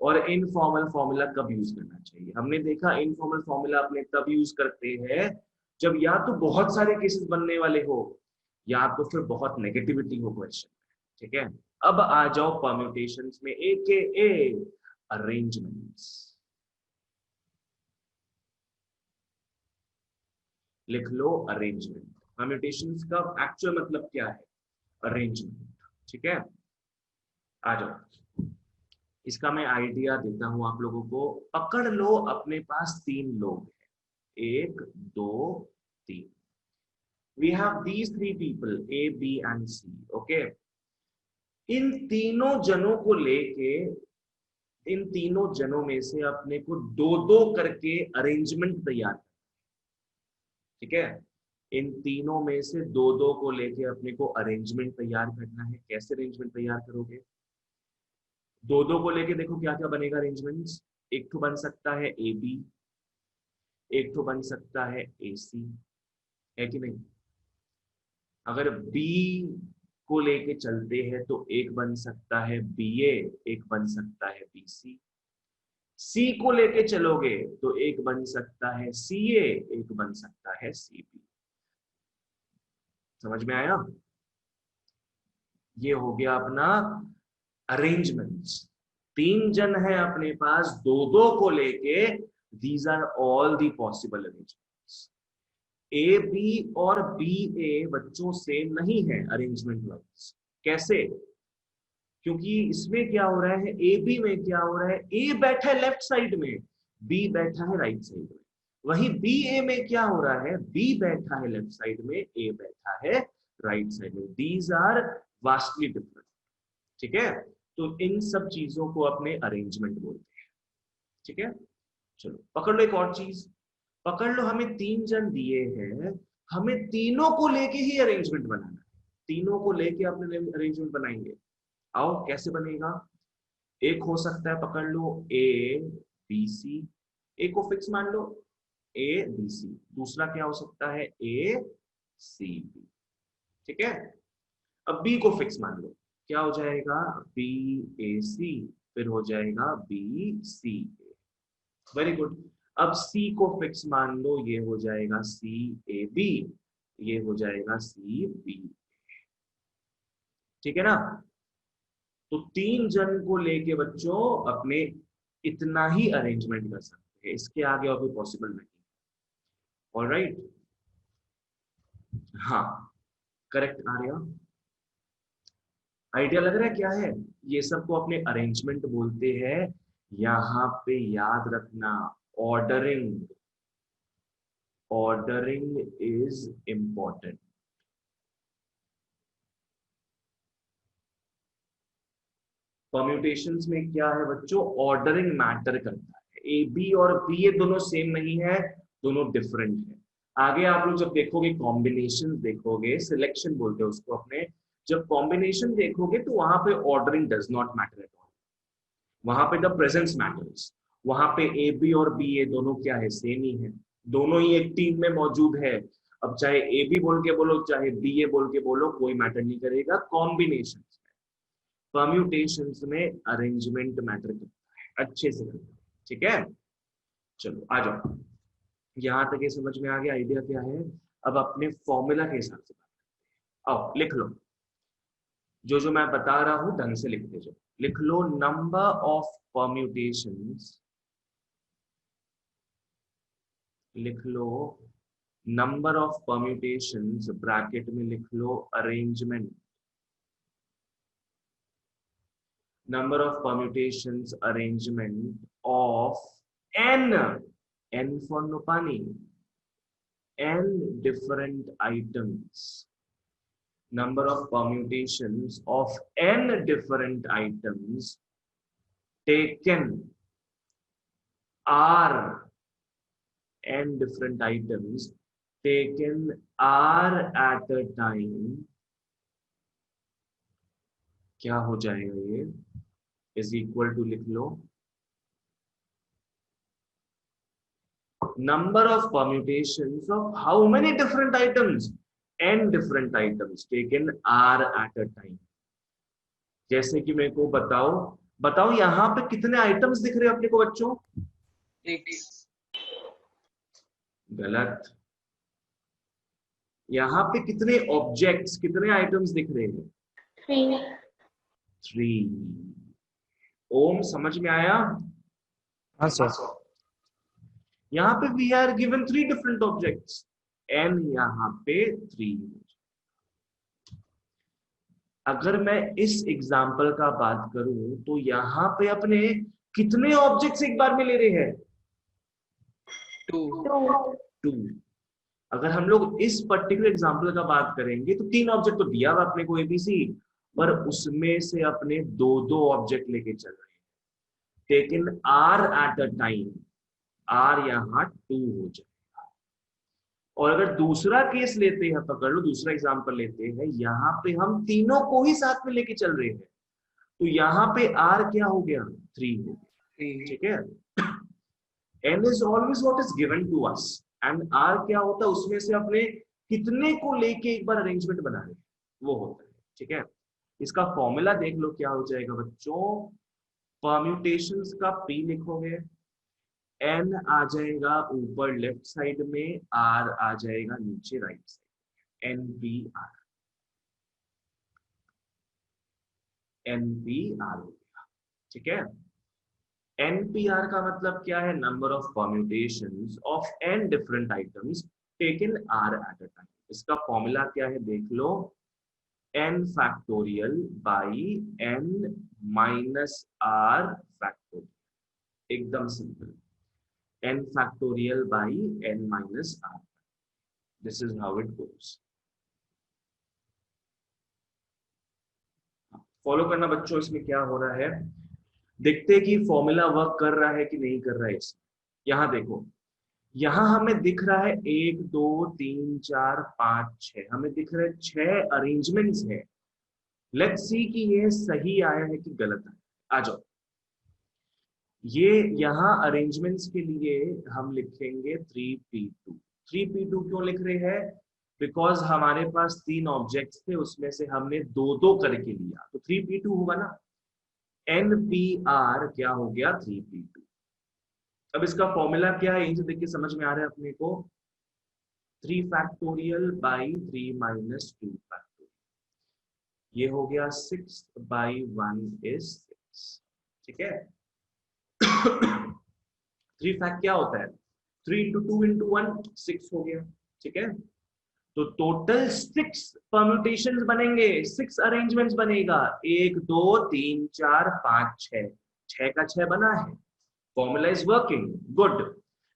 और इनफॉर्मल फॉर्मूला कब यूज करना चाहिए। हमने देखा इनफॉर्मल फॉर्मूला अपने तब यूज करते हैं जब या तो बहुत सारे केसेस बनने वाले हो या तो फिर बहुत नेगेटिविटी हो क्वेश्चन। ठीक है, अब आ जाओ परम्यूटेशंस में, ए के ए अरेंजमेंट्स। लिख लो अरेंजमेंट। परम्यूटेशंस का एक्चुअल मतलब क्या है? अरेंजमेंट। ठीक है, आ जाओ, इसका मैं आइडिया देता हूं आप लोगों को। पकड़ लो अपने पास तीन लोग हैं, एक दो तीन। We have these three people A B and C. Okay, इन तीनों जनों को लेके, इन तीनों जनों में से अपने को दो दो करके अरेंजमेंट तैयार, ठीक है, इन तीनों में से दो दो को लेके अपने को अरेंजमेंट तैयार करना है। कैसे अरेंजमेंट तैयार करोगे? दो दो को लेके देखो क्या क्या बनेगा अरेंजमेंट्स। एक तो बन सकता है ए बी, एक तो बन सकता है ए सी, है कि नहीं? अगर बी को लेके चलते हैं तो एक बन सकता है बी ए, एक बन सकता है बी सी। सी को लेके चलोगे तो एक बन सकता है सी ए, एक बन सकता है सी बी। समझ में आया? ये हो गया अपना अरेंजमेंट्स। तीन जन है अपने पास, दो दो को लेके, these are all the possible arrangements. A B और बी ए बच्चों सेम नहीं है अरेंजमेंट वाइज। कैसे? क्योंकि इसमें क्या हो रहा है, ए बी में क्या हो रहा है, ए बैठा है लेफ्ट साइड में, बी बैठा है राइट साइड में। वहीं बी ए में क्या हो रहा है, बी बैठा है लेफ्ट साइड में, ए बैठा है राइट साइड में। These are vastly different. ठीक है, तो इन सब चीजों को अपने अरेंजमेंट बोलते हैं। ठीक है, चलो पकड़ लो एक और चीज। पकड़ लो, हमें तीन जन दिए हैं, हमें तीनों को लेके ही अरेंजमेंट बनाना है। तीनों को लेके अपने अरेंजमेंट बनाएंगे। आओ कैसे बनेगा? एक हो सकता है, पकड़ लो, ए बी सी, ए को फिक्स मान लो, ए बी सी। दूसरा क्या हो सकता है, ए सी बी। ठीक है, अब बी को फिक्स मान लो, क्या हो जाएगा, बी ए सी, फिर हो जाएगा B C A. Very good. अब सी को फिक्स मान लो, ये हो जाएगा सी ए बी, ये हो जाएगा सी बी। ठीक है ना? तो तीन जन को लेके बच्चों अपने इतना ही अरेंजमेंट कर सकते हैं, इसके आगे और कोई पॉसिबल नहीं। ऑलराइट, हाँ, करेक्ट आर्या। आइडिया लग रहा है क्या है? ये सब को अपने अरेंजमेंट बोलते हैं। यहां पे याद रखना, ordering, ordering is important. Permutations में क्या है बच्चों, ऑर्डरिंग मैटर करता है। ए बी और बी ये दोनों सेम नहीं है, दोनों डिफरेंट है। आगे आप लोग जब देखोगे कॉम्बिनेशन देखोगे, सिलेक्शन बोलते हैं उसको अपने, जब कॉम्बिनेशन देखोगे तो वहां पे ordering does not matter at all. वहां पे द प्रेजेंस मैटर्स। वहां पे ए बी और बी ये दोनों क्या है, सेम ही है, दोनों ही एक टीम में मौजूद है। अब चाहे ए बी बोल के बोलो चाहे बी ए बोल के बोलो, कोई मैटर नहीं करेगा कॉम्बिनेशन। परम्यूटेशंस में अरेंजमेंट मैटर करता है, अच्छे से करता है। ठीक है, चलो आ जाओ, यहां तक ये समझ में आ गया आइडिया क्या है। अब अपने फॉर्मूला के हिसाब से आओ लिख लो, जो जो मैं बता रहा हूं ढंग से लिखते जाओ। लिख लो नंबर ऑफ परम्यूटेशंस, लिख लो नंबर ऑफ परम्यूटेशंस, ब्रैकेट में लिख लो arrangement. Number of permutations arrangement of n, n for Nupani, n different items. Number of permutations of n different items taken are n different items taken r at a time, क्या हो जाएगा ये, is equal to लिख लो number of permutations of how many different items, n different items taken r at a time। जैसे कि मेरे को बताओ यहाँ पे कितने आइटम्स दिख रहे हैं अपने को बच्चों? 6 गलत। यहाँ पे कितने ऑब्जेक्ट्स, कितने आइटम्स दिख रहे हैं? 3। ओम समझ में आया? हाँ सर। यहाँ पे we are given 3 different objects, n यहाँ पे 3। अगर मैं इस एग्जाम्पल का बात करूं तो यहाँ पे अपने कितने ऑब्जेक्ट्स एक बार में ले रहे हैं? 2। अगर हम लोग इस पर्टिकुलर एग्जाम्पल का बात करेंगे तो 3 ऑब्जेक्ट तो दिया हुआ अपने को एबीसी, पर उसमें से अपने 2 ऑब्जेक्ट लेके चल रहे हैं, taken are at a time, r यहाँ 2 हो जाएगा। और अगर दूसरा केस लेते हैं, पकड़ लो दूसरा एग्जाम्पल लेते हैं, यहाँ पे हम तीनों को ही साथ में लेके चल रहे हैं, तो यहाँ पे आर क्या हो गया? 3 हो गया। ठीक है, n is always what is given to us and r क्या होता है, उसमें से अपने कितने को लेके एक बार अरेंजमेंट बना रहे हैं वो होता है। ठीक है, इसका फॉर्मूला देख लो क्या हो जाएगा बच्चों। परम्यूटेशंस का p लिखोगे, n आ जाएगा ऊपर लेफ्ट साइड में, r आ जाएगा नीचे राइट साइड, NPR। NPR हो गया। ठीक है, NPR का मतलब क्या है? Number of permutations of n different items taken r eight a time. इसका फॉर्मूला क्या है देख लो, n factorial by n minus r factorial, एकदम simple, n factorial by n minus r। This is how it goes। Follow करना बच्चों, इसमें क्या हो रहा है देखते कि फॉर्मूला वर्क कर रहा है कि नहीं कर रहा है। यहाँ देखो, यहाँ हमें दिख रहा है 1 2 3 4 5 6, हमें दिख रहा है 6 अरेंजमेंट्स है। लेट्स सी कि ये सही आया है कि गलत आया। आ जाओ, ये यहाँ अरेंजमेंट्स के लिए हम लिखेंगे 3p2। 3p2 क्यों लिख रहे हैं? बिकॉज हमारे पास 3 ऑब्जेक्ट्स थे, उसमें से हमने 2 करके लिया, तो 3p2 होगा ना। NPR क्या हो गया? 3p2। अब इसका फॉर्मूला क्या है, इनसे देख के समझ में आ रहा है अपने को, 3 फैक्टोरियल बाई 3 माइनस 2 फैक्टोरियल, ये हो गया 6 बाई 1 इज 6। ठीक है, 3 फैक्ट क्या होता है? 3 इंटू 2 इंटू 1 6 हो गया। ठीक है, तो टोटल 6 परम्यूटेशंस बनेंगे, 6 अरेंजमेंट्स बनेगा, 1 2 3 4 5 6, 6 का 6 बना है। Formula is working, good.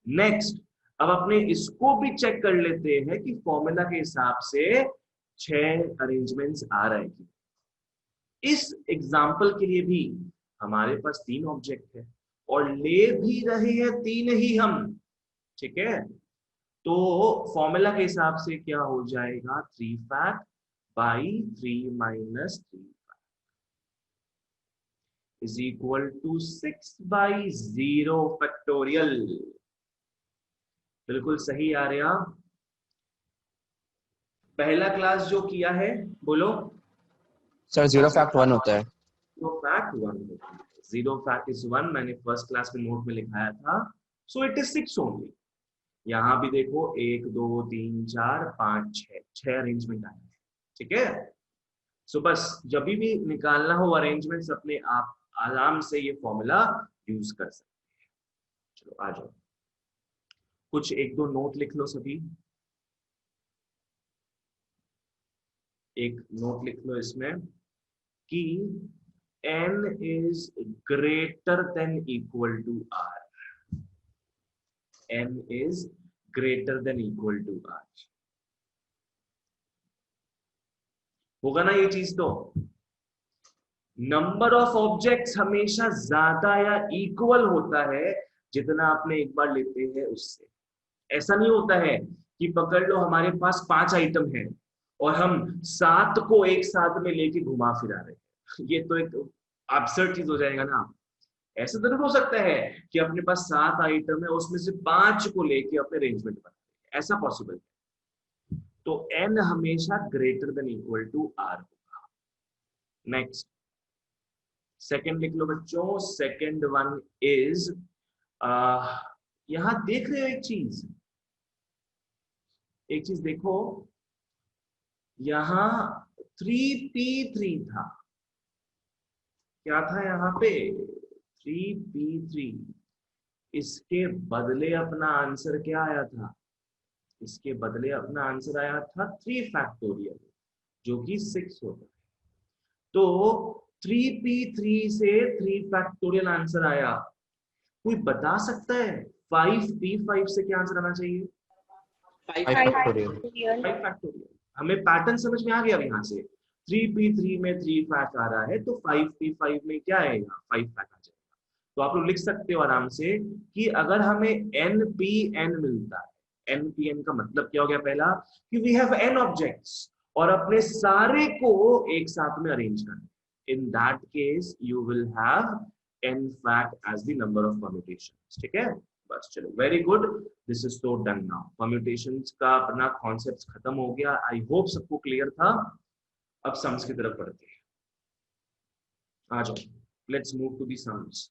Next, अब अपने इसको भी चेक कर लेते हैं कि फॉर्मूला के हिसाब से 6 अरेंजमेंट्स आ रहे हैं। इस एग्जाम्पल के लिए भी हमारे पास 3 ऑब्जेक्ट है और ले भी रहे हैं 3 ही हम। ठीक है, तो फॉर्मूला के हिसाब से क्या हो जाएगा? 3 fact by 3 minus 3 is equal to 6 by 0 factorial. बिल्कुल सही आ रहा। पहला क्लास जो किया है बोलो सर 0 फैक्ट 1 होता है। 0 फैक्ट 1 होता है। 0 फैक्ट इज 1, मैंने फर्स्ट क्लास में नोट में लिखाया था, सो इट इज 6 ओनली। यहाँ भी देखो 1 2 3 4 5 6 अरेंजमेंट आए हैं। ठीक है, सो बस जब भी निकालना हो अरेंजमेंट्स अपने आप आराम से ये फॉर्मूला यूज कर सकते हैं। चलो आ जाओ, कुछ 1 2 नोट लिख लो सभी। एक नोट लिख लो इसमें कि n is greater than equal to r, n is greater than equal to r। होगा ना ये चीज? तो नंबर ऑफ ऑब्जेक्ट्स हमेशा ज्यादा या इक्वल होता है जितना आपने एक बार लेते हैं उससे। ऐसा नहीं होता है कि पकड़ लो हमारे पास 5 आइटम है और हम 7 को एक साथ में लेके घुमा फिरा रहे हैं, ये तो एक absurd चीज हो जाएगा ना। ऐसा जरूर हो सकता है कि अपने पास 7 आइटम है, उसमें से 5 को लेके अपने अरेंजमेंट बना रहे हैं, ऐसा पॉसिबल है। तो n हमेशा greater than equal to r होगा। नेक्स्ट सेकंड लिख लो बच्चों। सेकंड वन इज, यहां देख रहे हो एक चीज देखो, यहां 3p3 था, क्या था यहाँ पे 3p3, इसके बदले अपना आंसर क्या आया था, इसके बदले अपना आंसर आया था 3 फैक्टोरियल, जो कि 6 होता है। तो 3p3 से 3 फैक्टोरियल आंसर आया। कोई बता सकता है 5p5 से क्या आंसर आना चाहिए? 5 5 factorial. 5 फैक्टोरियल। हमें पैटर्न समझ में आ गया यहाँ से। 3p3 में 3 फैक्ट आ रहा है, तो 5p5 में क्या आएगा? 5 फैक्ट आ जाएगा। तो आप लोग लिख सकते हो आराम से कि अगर हमें npn मिलता है, npn का मतलब क्या हो गया? पहला कि वी हैव n ऑब्जेक्ट्स और अपने सारे को एक साथ में अरेंज करना। In that case you will have n fact as the number of permutations। ठीक है, बस चलो, very good, this is so done now. Permutations का अपना कॉन्सेप्ट खत्म हो गया। आई होप सबको क्लियर था। अब सम्स की तरफ बढ़ते हैं, आ जाओ, let's move to the sums.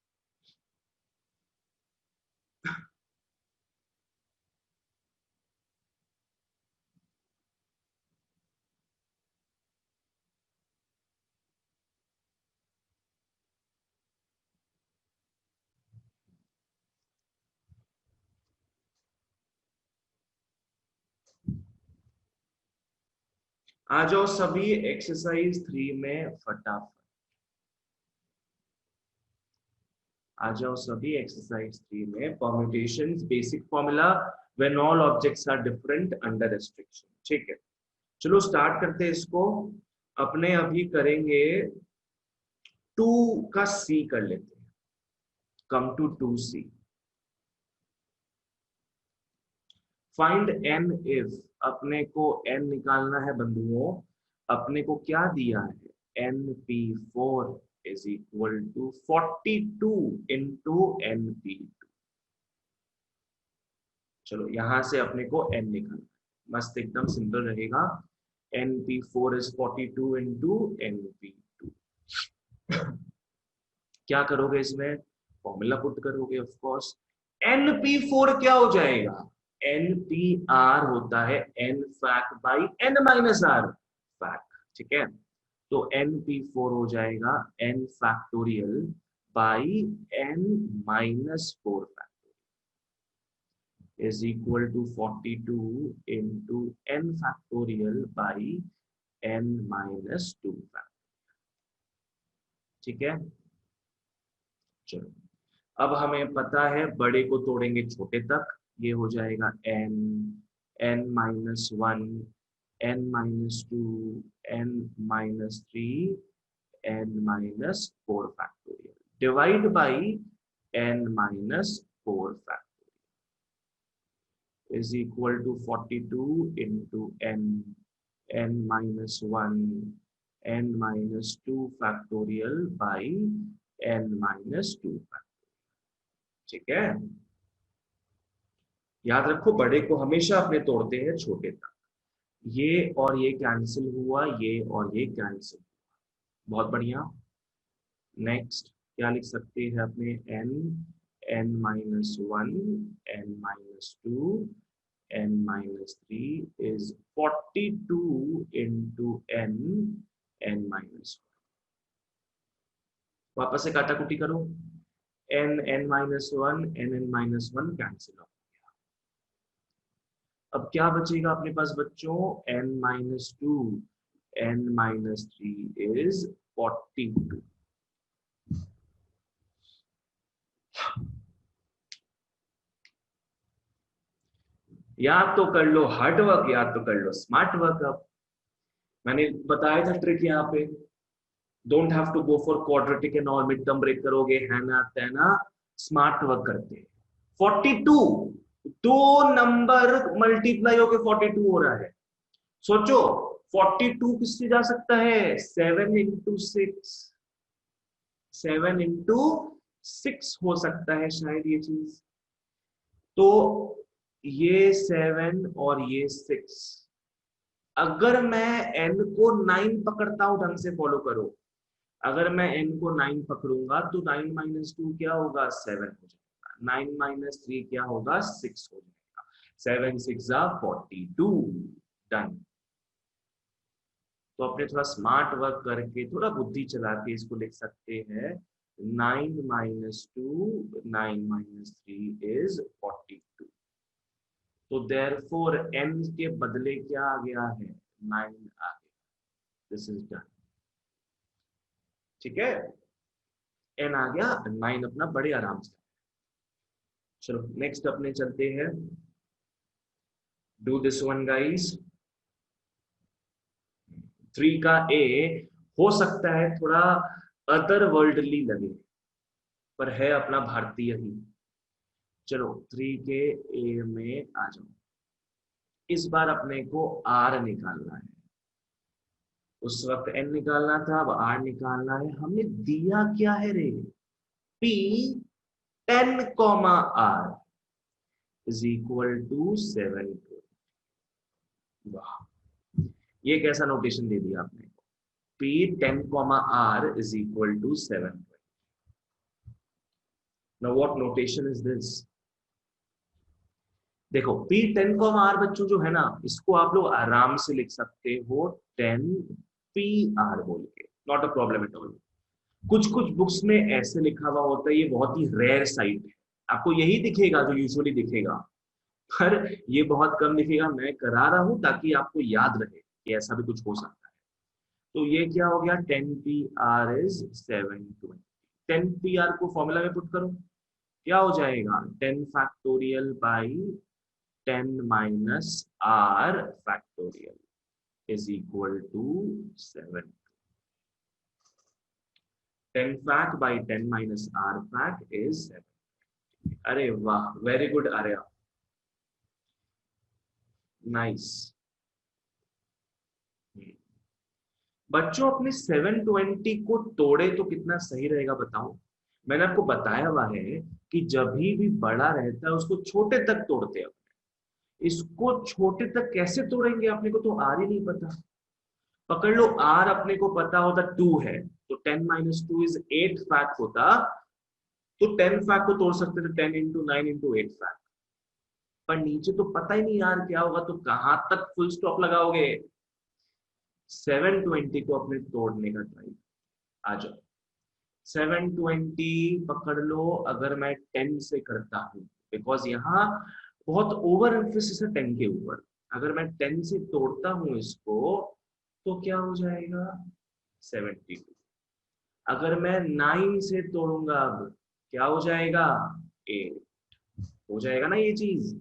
आ जाओ सभी एक्सरसाइज 3 में फटाफट, आ जाओ सभी एक्सरसाइज 3 में। Permutations basic formula, when all objects are different under restriction. ठीक है, चलो स्टार्ट करते हैं इसको। अपने अभी करेंगे 2 का सी कर लेते हैं। Come to 2c, find n if, अपने को n निकालना है बंधुओं। अपने को क्या दिया है? np4 is equal to 42 into np2। चलो यहां से अपने को n निकालना है, मस्त एकदम सिंपल रहेगा। np4 is 42 into np2। क्या करोगे इसमें? फॉर्मूला पुट करोगे ऑफ कोर्स। np4 क्या हो जाएगा? npr होता है n fact by n minus r fact. ठीक है, तो np4 हो जाएगा n factorial by n minus 4 factorial is equal to 42 into n factorial by n minus 2 factorial. ठीक है, चलो अब हमें पता है बड़े को तोड़ेंगे छोटे तक, ये हो जाएगा n, n minus 1, n minus 2, n minus 3, n minus 4 factorial divide by n minus 4 factorial is equal to 42 into n, n minus 1, n minus 2 factorial by n minus 2 factorial। ठीक है, याद रखो बड़े को हमेशा अपने तोड़ते हैं छोटे तक। ये और ये कैंसिल हुआ, ये और ये कैंसिल हुआ, बहुत बढ़िया। नेक्स्ट क्या लिख सकते हैं अपने? n, n minus 1, n minus 2, n minus 3 is 42 into n, n minus 1। वापस से काटा कुटी करो, n, n minus 1, n, n minus 1 cancel हो गया। अब क्या बचेगा अपने पास बच्चों? n minus 2, n minus 3 is 42। याद तो कर लो हार्ड वर्क, याद तो कर लो स्मार्ट वर्क। अब मैंने बताया था ट्रिक यहाँ पे, don't have to go for quadratic and all, mid term break करोगे है ना तैना, स्मार्ट वर्क करते हैं। 42 दो नंबर मल्टीप्लाई होके 42 हो रहा है। सोचो 42 किससे जा सकता है? 7 इंटू 6, 7 इंटू 6 हो सकता है शायद ये चीज। तो ये 7 और ये 6, अगर मैं n को 9 पकड़ता हूं, ढंग से फॉलो करो, अगर मैं n को 9 पकड़ूंगा तो 9 माइनस 2 क्या होगा? 7 हो जाएगा। 9 माइनस 3 क्या होगा? 6 हो जाएगा। 7 6 42, डन। तो अपने थोड़ा स्मार्ट वर्क करके, थोड़ा बुद्धि चला के इसको लिख सकते हैं 9 माइनस 2, 9 माइनस 3 इज 42। तो देयरफॉर n के बदले क्या आ गया है? 9 आ गया। This is done. ठीक है, n आ गया, 9 अपना बड़े आराम से। चलो नेक्स्ट अपने चलते हैं। Do this one guys. 3 का a हो सकता है थोड़ा अदर वर्ल्डली लगे, पर है अपना भारतीय ही। चलो 3 के a में आ जाओ। इस बार अपने को r निकालना है। उस वक्त n निकालना था, अब r निकालना है। हमने दिया क्या है रे? p 10 comma r is equal to 7। वाह, ये कैसा नोटेशन दे दिया आपने? p 10 comma r is equal to 7। Now what notation is this? देखो p 10 कॉमा r बच्चों जो है ना, इसको आप लोग आराम से लिख सकते हो 10 p r बोल के, not a problem at all. कुछ कुछ बुक्स में ऐसे लिखा हुआ होता है, ये बहुत ही रेयर साइट है। आपको यही दिखेगा जो यूजुअली दिखेगा, पर ये बहुत कम दिखेगा। मैं करा रहा हूं ताकि आपको याद रहे कि ऐसा भी कुछ हो सकता है। तो ये क्या हो गया? 10 P R is 720। 10 P R को फॉर्मूला में पुट करो, क्या हो जाएगा? 10 factorial by 10 minus R factorial is equal to 7। 10 fact by 10 minus r fact is 7। अरे वाह, वेरी गुड आर्या, नाइस। बच्चों अपने 720 को तोड़े तो कितना सही रहेगा बताओ? मैंने आपको बताया हुआ है कि जब भी बड़ा रहता है उसको छोटे तक तोड़ते हैं। इसको छोटे तक कैसे तोड़ेंगे? अपने को तो आर ही नहीं पता। पकड़ लो, आर अपने को पता होता 2 है, तो 10 माइनस 2 इज 8 फैक्ट होता, तो 10 फैक्ट को तोड़ सकते थे 10 इंटू 9 इंटू 8 फैक्ट। पर नीचे तो पता ही नहीं यार क्या होगा, तो कहां तक फुल स्टॉप लगाओगे? 720 को अपने तोड़ने का ट्राई। आ जाओ 720 पकड़ लो। अगर मैं 10 से करता हूं, बिकॉज यहाँ बहुत ओवर एम्फेसिस है 10 के ऊपर। अगर मैं 10 से तोड़ता हूं इसको, तो क्या हो जाएगा? 72। अगर मैं 9 से तोड़ूंगा, अब क्या हो जाएगा? 8 हो जाएगा ना ये चीज।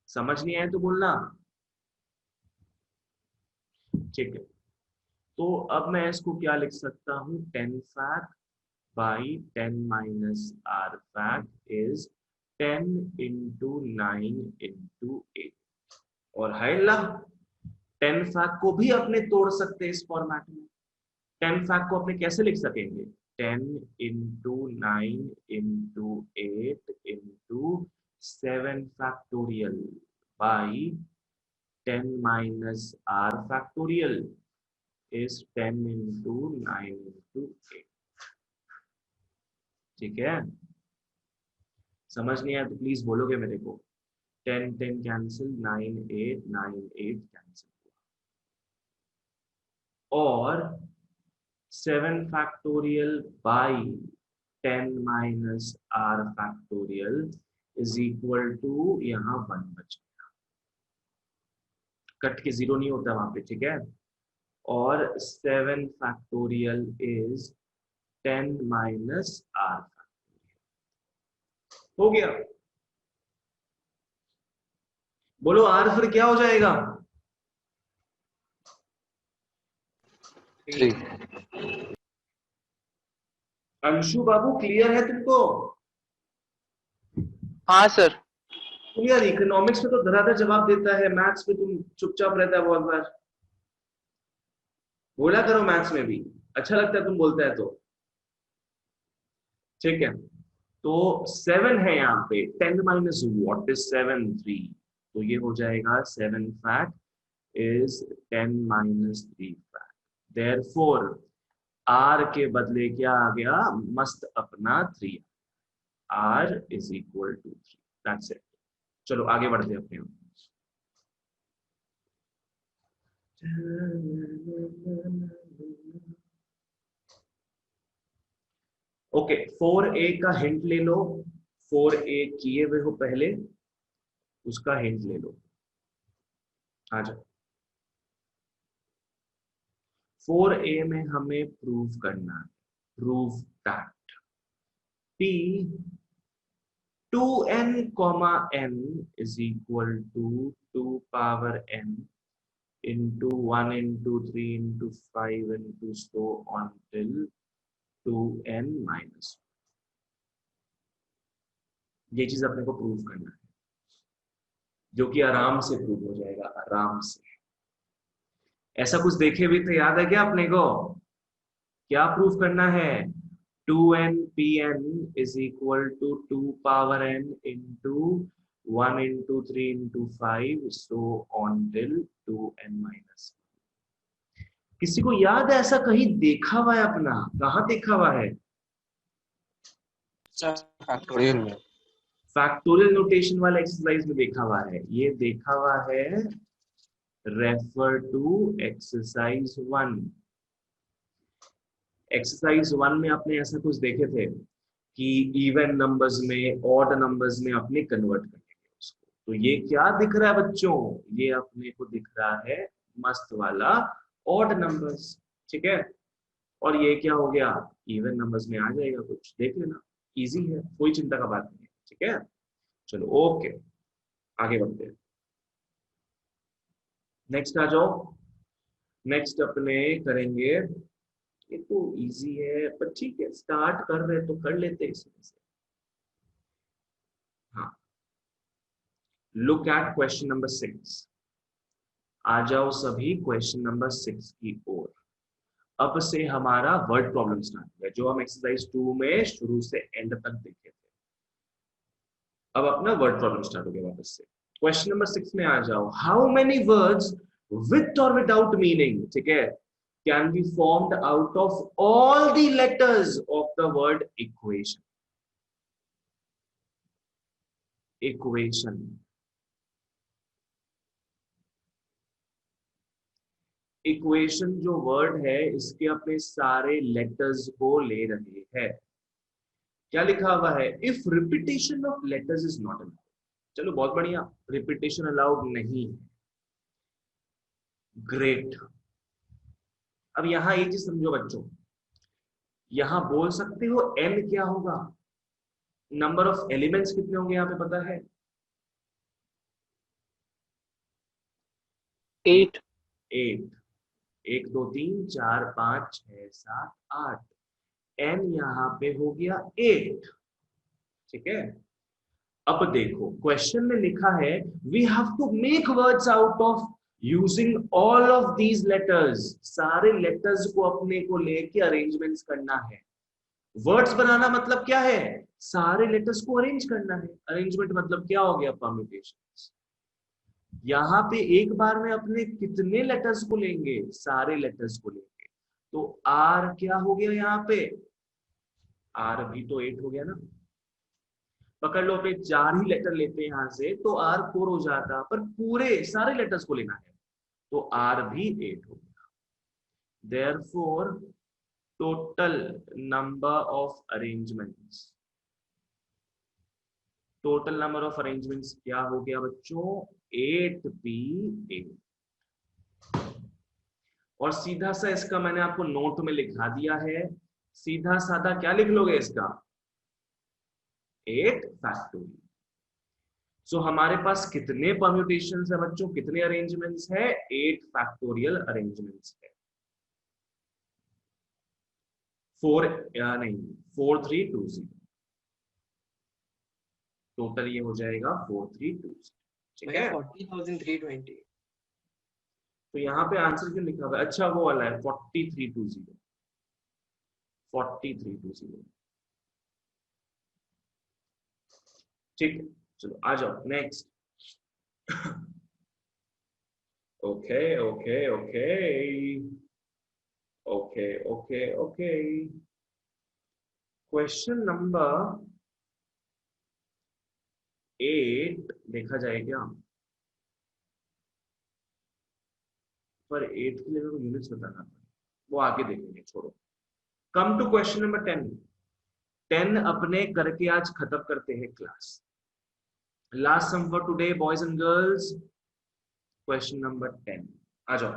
समझ नहीं आए तो बोलना। ठीक है, तो अब मैं इसको क्या लिख सकता हूँ? 10 fact by 10 minus R fact is 10 into 9 into 8। और है ला, 10 फैक्ट को भी अपने तोड़ सकते हैं इस फॉर्मेट में। 10 फैक्ट को अपने कैसे लिख सकेंगे? 10 into 9 into 8 into 7 factorial by 10 minus r factorial is 10 into 9 into 8। ठीक है, समझ नहीं आया तो प्लीज बोलोगे मेरे को। 10 10 कैंसिल, 9 8 9 8 कैंसिल, और 7 factorial by 10 minus r factorial is equal to, यहाँ 1 बच गया, कट के 0 नहीं होता वहां पे। ठीक है, और 7 फैक्टोरियल इज 10 माइनस r हो गया। बोलो r फिर क्या हो जाएगा? 3। अंशु बाबू क्लियर है तुमको? हाँ सर। तुम यार इकोनॉमिक्स में तो धड़ाधड़ जवाब देता है, मैथ्स में तुम चुपचाप रहता है बहुत बार। बोला करो मैथ्स में भी, अच्छा लगता है तुम बोलता है तो। ठीक है, तो 7 है यहाँ पे, 10 माइनस व्हाट इज 7, 3, तो ये हो जाएगा 7 fact is 10 minus 3 fact. Therefore, R के बदले क्या आ गया, मस्त अपना 3, R is equal to 3. That's it. चलो आगे बढ़ते हैं अपने। ओके, 4A का हिंट ले लो, 4A किए हुए हो पहले, उसका हिंट ले लो, आ जाओ। 4A में हमें प्रूव करना है, prove that P 2n, n is equal to 2 power n into 1 into 3 into 5 into so on till 2n minus। ये चीज अपने को प्रूव करना है, जो कि आराम से प्रूव हो जाएगा, आराम से। ऐसा कुछ देखे भी तो याद है क्या अपने को, क्या प्रूव करना है, 2n pn is equal to 2 power n into 1 into 3 into 5 so on till 2n minus। किसी को याद है ऐसा कहीं देखा हुआ है अपना, कहाँ देखा हुआ है? सर फैक्टोरियल में। फैक्टोरियल नोटेशन वाला एक्सरसाइज में देखा हुआ है, ये देखा हुआ है, रेफर टू एक्सरसाइज 1। एक्सरसाइज 1 में आपने ऐसा कुछ देखे थे कि इवन नंबर्स में, ऑड नंबर्स में अपने कन्वर्ट करेंगे उसको। तो ये क्या दिख रहा है बच्चों, ये अपने को दिख रहा है मस्त वाला ऑड नंबर्स, ठीक है। और ये क्या हो गया, इवन नंबर्स में आ जाएगा, कुछ देख लेना, इजी है, कोई चिंता का बात नहीं है, ठीक है। चलो ओके, आगे बढ़ते हैं, नेक्स्ट आ जाओ। नेक्स्ट अपने करेंगे, ये तो इजी है पर ठीक है, स्टार्ट कर रहे तो कर लेते इसमें से। हाँ, लुक एट क्वेश्चन नंबर 6। आ जाओ सभी क्वेश्चन नंबर 6 की ओर। अब से हमारा वर्ड प्रॉब्लम स्टार्ट हो गया, जो हम एक्सरसाइज 2 में शुरू से एंड तक देखे थे। अब अपना वर्ड प्रॉब्लम स्टार्ट हो गया वापस से। क्वेश्चन नंबर 6 में आ जाओ, हाउ मेनी वर्ड्स विथ और विदाउट मीनिंग, ठीक है, can be formed out of all the letters of the word equation. Equation, equation जो वर्ड है, इसके अपने सारे लेटर्स को ले रहे हैं। क्या लिखा हुआ है, if repetition of letters is not allowed. चलो बहुत बढ़िया, रिपीटेशन अलाउड नहीं है, ग्रेट। अब यहां एक चीज समझो बच्चों, यहां बोल सकते हो n क्या होगा, नंबर ऑफ एलिमेंट्स कितने होंगे यहाँ पे पता है? 8। 8, 1 2 3 4 5 6 7 8, n यहाँ पे हो गया 8, ठीक है। अब देखो क्वेश्चन में लिखा है, we have to make words out of using all of these letters. सारे लेटर्स को अपने को लेके अरेंजमेंट्स करना है। वर्ड्स बनाना मतलब क्या है, सारे लेटर्स को अरेंज करना है। अरेंजमेंट मतलब क्या हो गया, परम्यूटेशंस। यहाँ पे एक बार में अपने कितने लेटर्स को लेंगे, सारे लेटर्स को लेंगे। तो आर क्या हो गया यहाँ पे, आर भी तो 8 हो गया ना। पकड़ लो, पे 4 ही लेटर लेते हैं यहां से तो आर 4 हो जाता, पर पूरे सारे लेटर्स को लेना है तो आर भी 8 हो गया। Therefore total number of arrangements, total number of arrangements क्या हो गया बच्चों, 8p8। और सीधा सा इसका मैंने आपको नोट में लिखा दिया है, सीधा साधा क्या लिख लोगे इसका, 8 फैक्टोरियल। सो हमारे पास कितने परम्यूटेशंस है बच्चों, कितने अरेंजमेंट्स है, 8 फैक्टोरियल अरेंजमेंट्स है। 4 नहीं 4320, टोटल ये हो जाएगा 432। ठीक भैया है, 40,320। तो यहाँ पे आंसर क्यों लिखा हुआ है? अच्छा वो वाला है 4320, 4320। ठीक है, चलो आ जाओ next. Okay okay okay okay okay okay, question number 8 देखा जाए क्या? पर 8 के लिए मेरे को यूनिट्स बताना पड़ेगा, वो आगे देखेंगे, छोड़ो। कम टू क्वेश्चन नंबर 10। 10 अपने करके आज खत्म करते हैं class. Last sum for today boys and girls, question number 10 आ जाओ।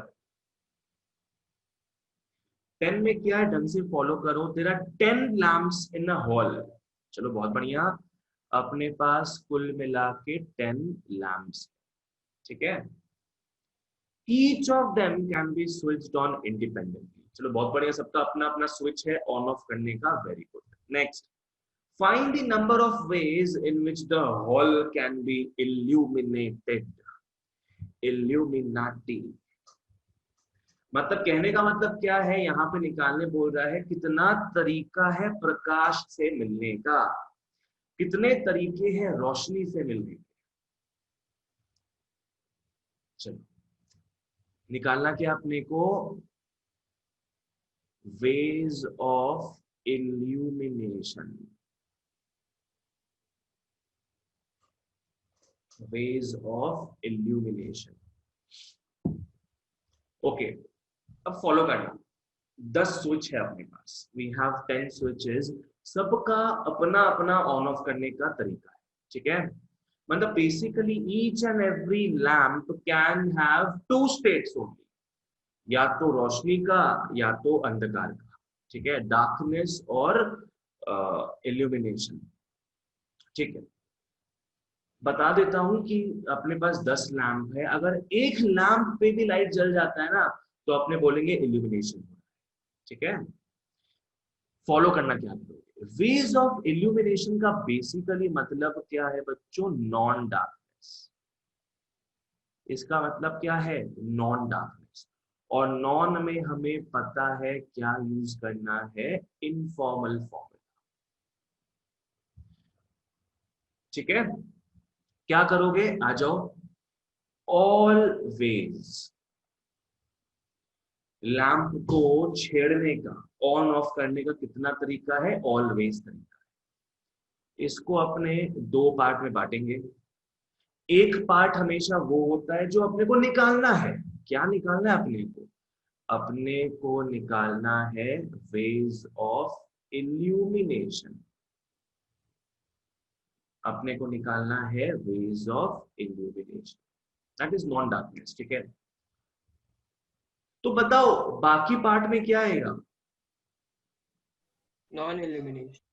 10 में क्या है, ढंग से फॉलो करो। There are 10 lamps in a hall. चलो बहुत बढ़िया, अपने पास कुल मिला के 10 लैम्प्स, ठीक है। Each of them can be switched on independently. चलो बहुत बढ़िया, सबका अपना अपना स्विच है ऑन ऑफ करने का। Very good. Next, find the number of ways in which the hall can be illuminated. Illuminati मतलब कहने का मतलब क्या है, यहाँ पे निकालने बोल रहा है कितना तरीका है प्रकाश से मिलने का, कितने तरीके हैं रोशनी से मिलने के। चलो निकालना क्या अपने को, ways of illumination, ways of illumination। Okay, अब फॉलो करना। 10 स्विच है अपने पास, वी हैव 10 स्विचेस, सबका अपना अपना ऑन ऑफ करने का तरीका है, ठीक है। मतलब basically each and every lamp can have 2 states only, या तो रोशनी का या तो अंधकार का, ठीक है, डार्कनेस और इल्यूमिनेशन, ठीक है। बता देता हूं कि अपने पास 10 लैम्प है, अगर एक लैम्प पे भी लाइट जल जाता है ना तो अपने बोलेंगे इल्यूमिनेशन, ठीक है। फॉलो करना क्या करोगे, वेज ऑफ इल्यूमिनेशन का बेसिकली मतलब क्या है बच्चों, नॉन डार्कनेस। इसका मतलब क्या है, नॉन डार्कनेस। और नॉन में हमें पता है क्या यूज करना है, इनफॉर्मल फॉर्मूला, ठीक है। क्या करोगे, आ जाओ। ऑलवेज लैंप को छेड़ने का, ऑन ऑफ करने का कितना तरीका है, ऑलवेज तरीका है। इसको अपने 2 पार्ट में बांटेंगे। एक पार्ट हमेशा वो होता है जो अपने को निकालना है। क्या निकालना है अपने को, अपने को निकालना है वेज ऑफ इल्यूमिनेशन, अपने को निकालना है ways of illumination, that is non darkness, ठीक है। तो बताओ बाकी पार्ट में क्या आएगा, नॉन इल्यूमिनेशन।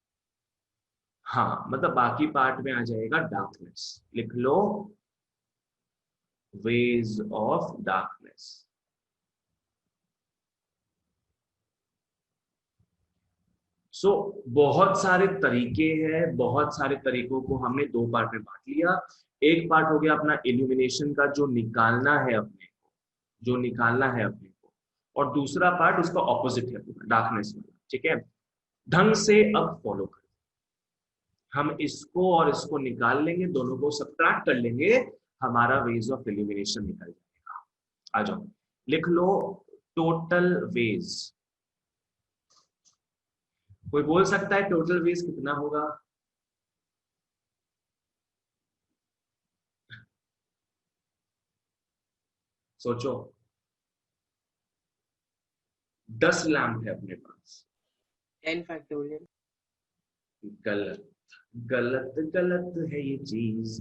हाँ मतलब बाकी पार्ट में आ जाएगा डार्कनेस। लिख लो, वेज ऑफ डार्कनेस। सो बहुत सारे तरीके हैं, बहुत सारे तरीकों को हमने 2 पार्ट में बांट लिया। एक पार्ट हो गया अपना इल्यूमिनेशन का, जो निकालना है अपने को, जो निकालना है अपने को, और दूसरा पार्ट उसका ऑपोजिट है डार्कनेस वाला, ठीक है। ढंग से अब फॉलो करो, हम इसको और इसको निकाल लेंगे, दोनों को सब्ट्रैक्ट कर लेंगे, हमारा वेज ऑफ इल्यूमिनेशन निकल जाएगा। आ जाओ लिख लो, टोटल वेज। कोई बोल सकता है टोटल वेज कितना होगा, सोचो। 10 लैंप है अपने पास। 10 फैक्टोरियल। गलत गलत गलत है ये चीज।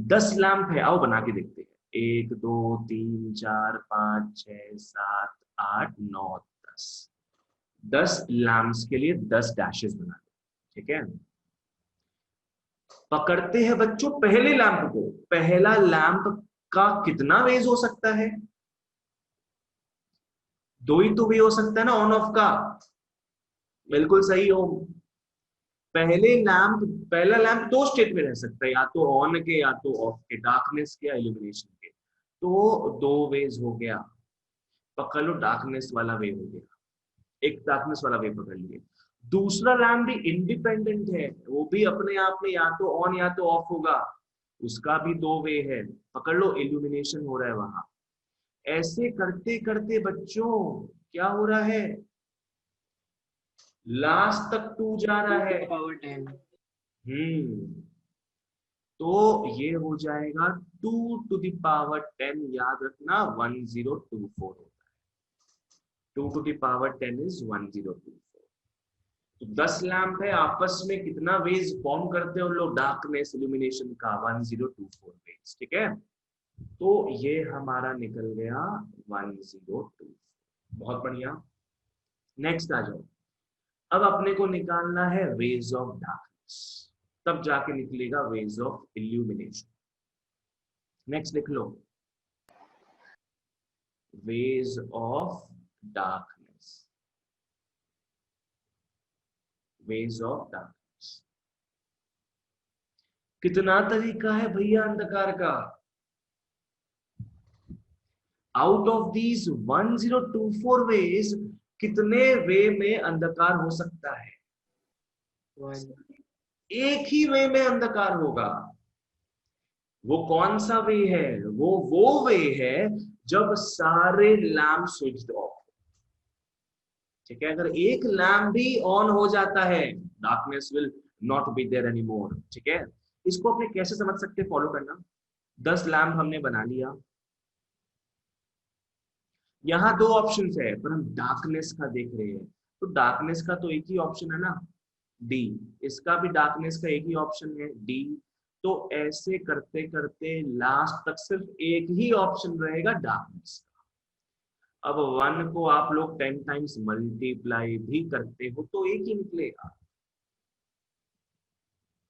10 लैंप है, आओ बना के देखते हैं। 1 2 3 4 5 6 7 8 9 10। 10 लैंप्स के लिए 10 डैशेस बना दो, ठीक है। पकड़ते हैं बच्चों पहले लैंप को। पहला लैंप का कितना वेज हो सकता है, 2 ही तो वे हो सकता है ना ऑन ऑफ का। बिल्कुल सही हो, पहला लैंप दो स्टेट में रह सकता है, या तो ऑन के या तो ऑफ के, डार्कनेस के या इल्यूमिनेशन के। तो दो वेज हो गया, पकड़ लो डार्कनेस वाला वे हो गया, एक डार्कनेस वाला वे पकड़ लिए। दूसरा लैंप भी इंडिपेंडेंट है, वो भी अपने आप में या तो ऑन या तो ऑफ होगा, उसका भी दो वे है, पकड़ लो इल्यूमिनेशन हो रहा है वहां। ऐसे करते करते बच्चों क्या हो रहा है, लास्ट तक 2 जा रहा है। पावर 10। तो ये हो जाएगा 2 to the power 10, याद रखना 1024 होता है। 2 to the power 10 is 1024। तो 10 लैंप है, आपस में कितना वेज फॉर्म करते हैं उन लोग, डार्कनेस इल्यूमिनेशन का 1024 वेज, ठीक है। तो ये हमारा निकल गया 1024। बहुत बढ़िया, नेक्स्ट आ जाओ। अब अपने को निकालना है वेज ऑफ डार्कनेस, तब जाके निकलेगा वेज ऑफ इल्यूमिनेशन। नेक्स्ट लिख लो, ways of darkness, ways of darkness. कितना तरीका है भैया अंधकार का? आउट ऑफ दीज 1024 वेज कितने वे में अंधकार हो सकता है? 1। एक ही वे में अंधकार होगा। वो कौन सा वे है? वो वे है जब सारे लैंप स्विच्ड ऑफ, ठीक है। अगर एक लैंप भी ऑन हो जाता है, darkness will not be there anymore, ठीक है। इसको अपने कैसे समझ सकते, फॉलो करना। 10 लैंप हमने बना लिया, यहाँ दो ऑप्शंस है, पर हम डार्कनेस का देख रहे हैं, तो डार्कनेस का तो एक ही ऑप्शन है ना, डी। इसका भी डार्कनेस का एक ही ऑप्शन है, डी। तो ऐसे करते करते लास्ट तक सिर्फ एक ही ऑप्शन रहेगा, डार्कनेस का। अब 1 को आप लोग 10 टाइम्स मल्टीप्लाई भी करते हो तो एक ही निकलेगा।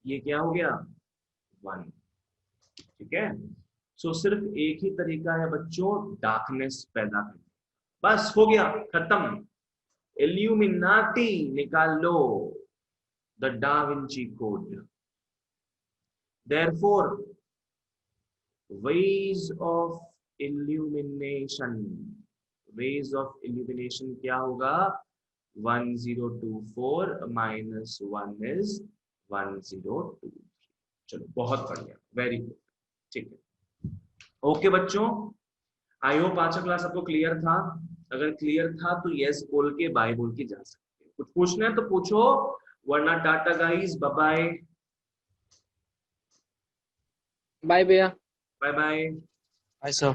ये क्या हो गया? 1, ठीक है। सो सिर्फ एक ही तरीका है बच्चों डार्कनेस पैदा करने, बस हो गया, खत्म। इल्यूमिनाटी निकाल लो, the Da Vinci code. Therefore, ways of illumination, ways of illumination क्या होगा? 1024 minus 1 is 1023। चलो बहुत बढ़िया, वेरी गुड, ठीक है। ओके बच्चों, आई होप आज का क्लास आपको क्लियर था। अगर क्लियर था तो यस बोल के बाय बोल के जा सकते हैं। कुछ पूछना है तो पूछो, वरना tata guys, bye bye. Bye भैया। Bye bye. Hi, sir.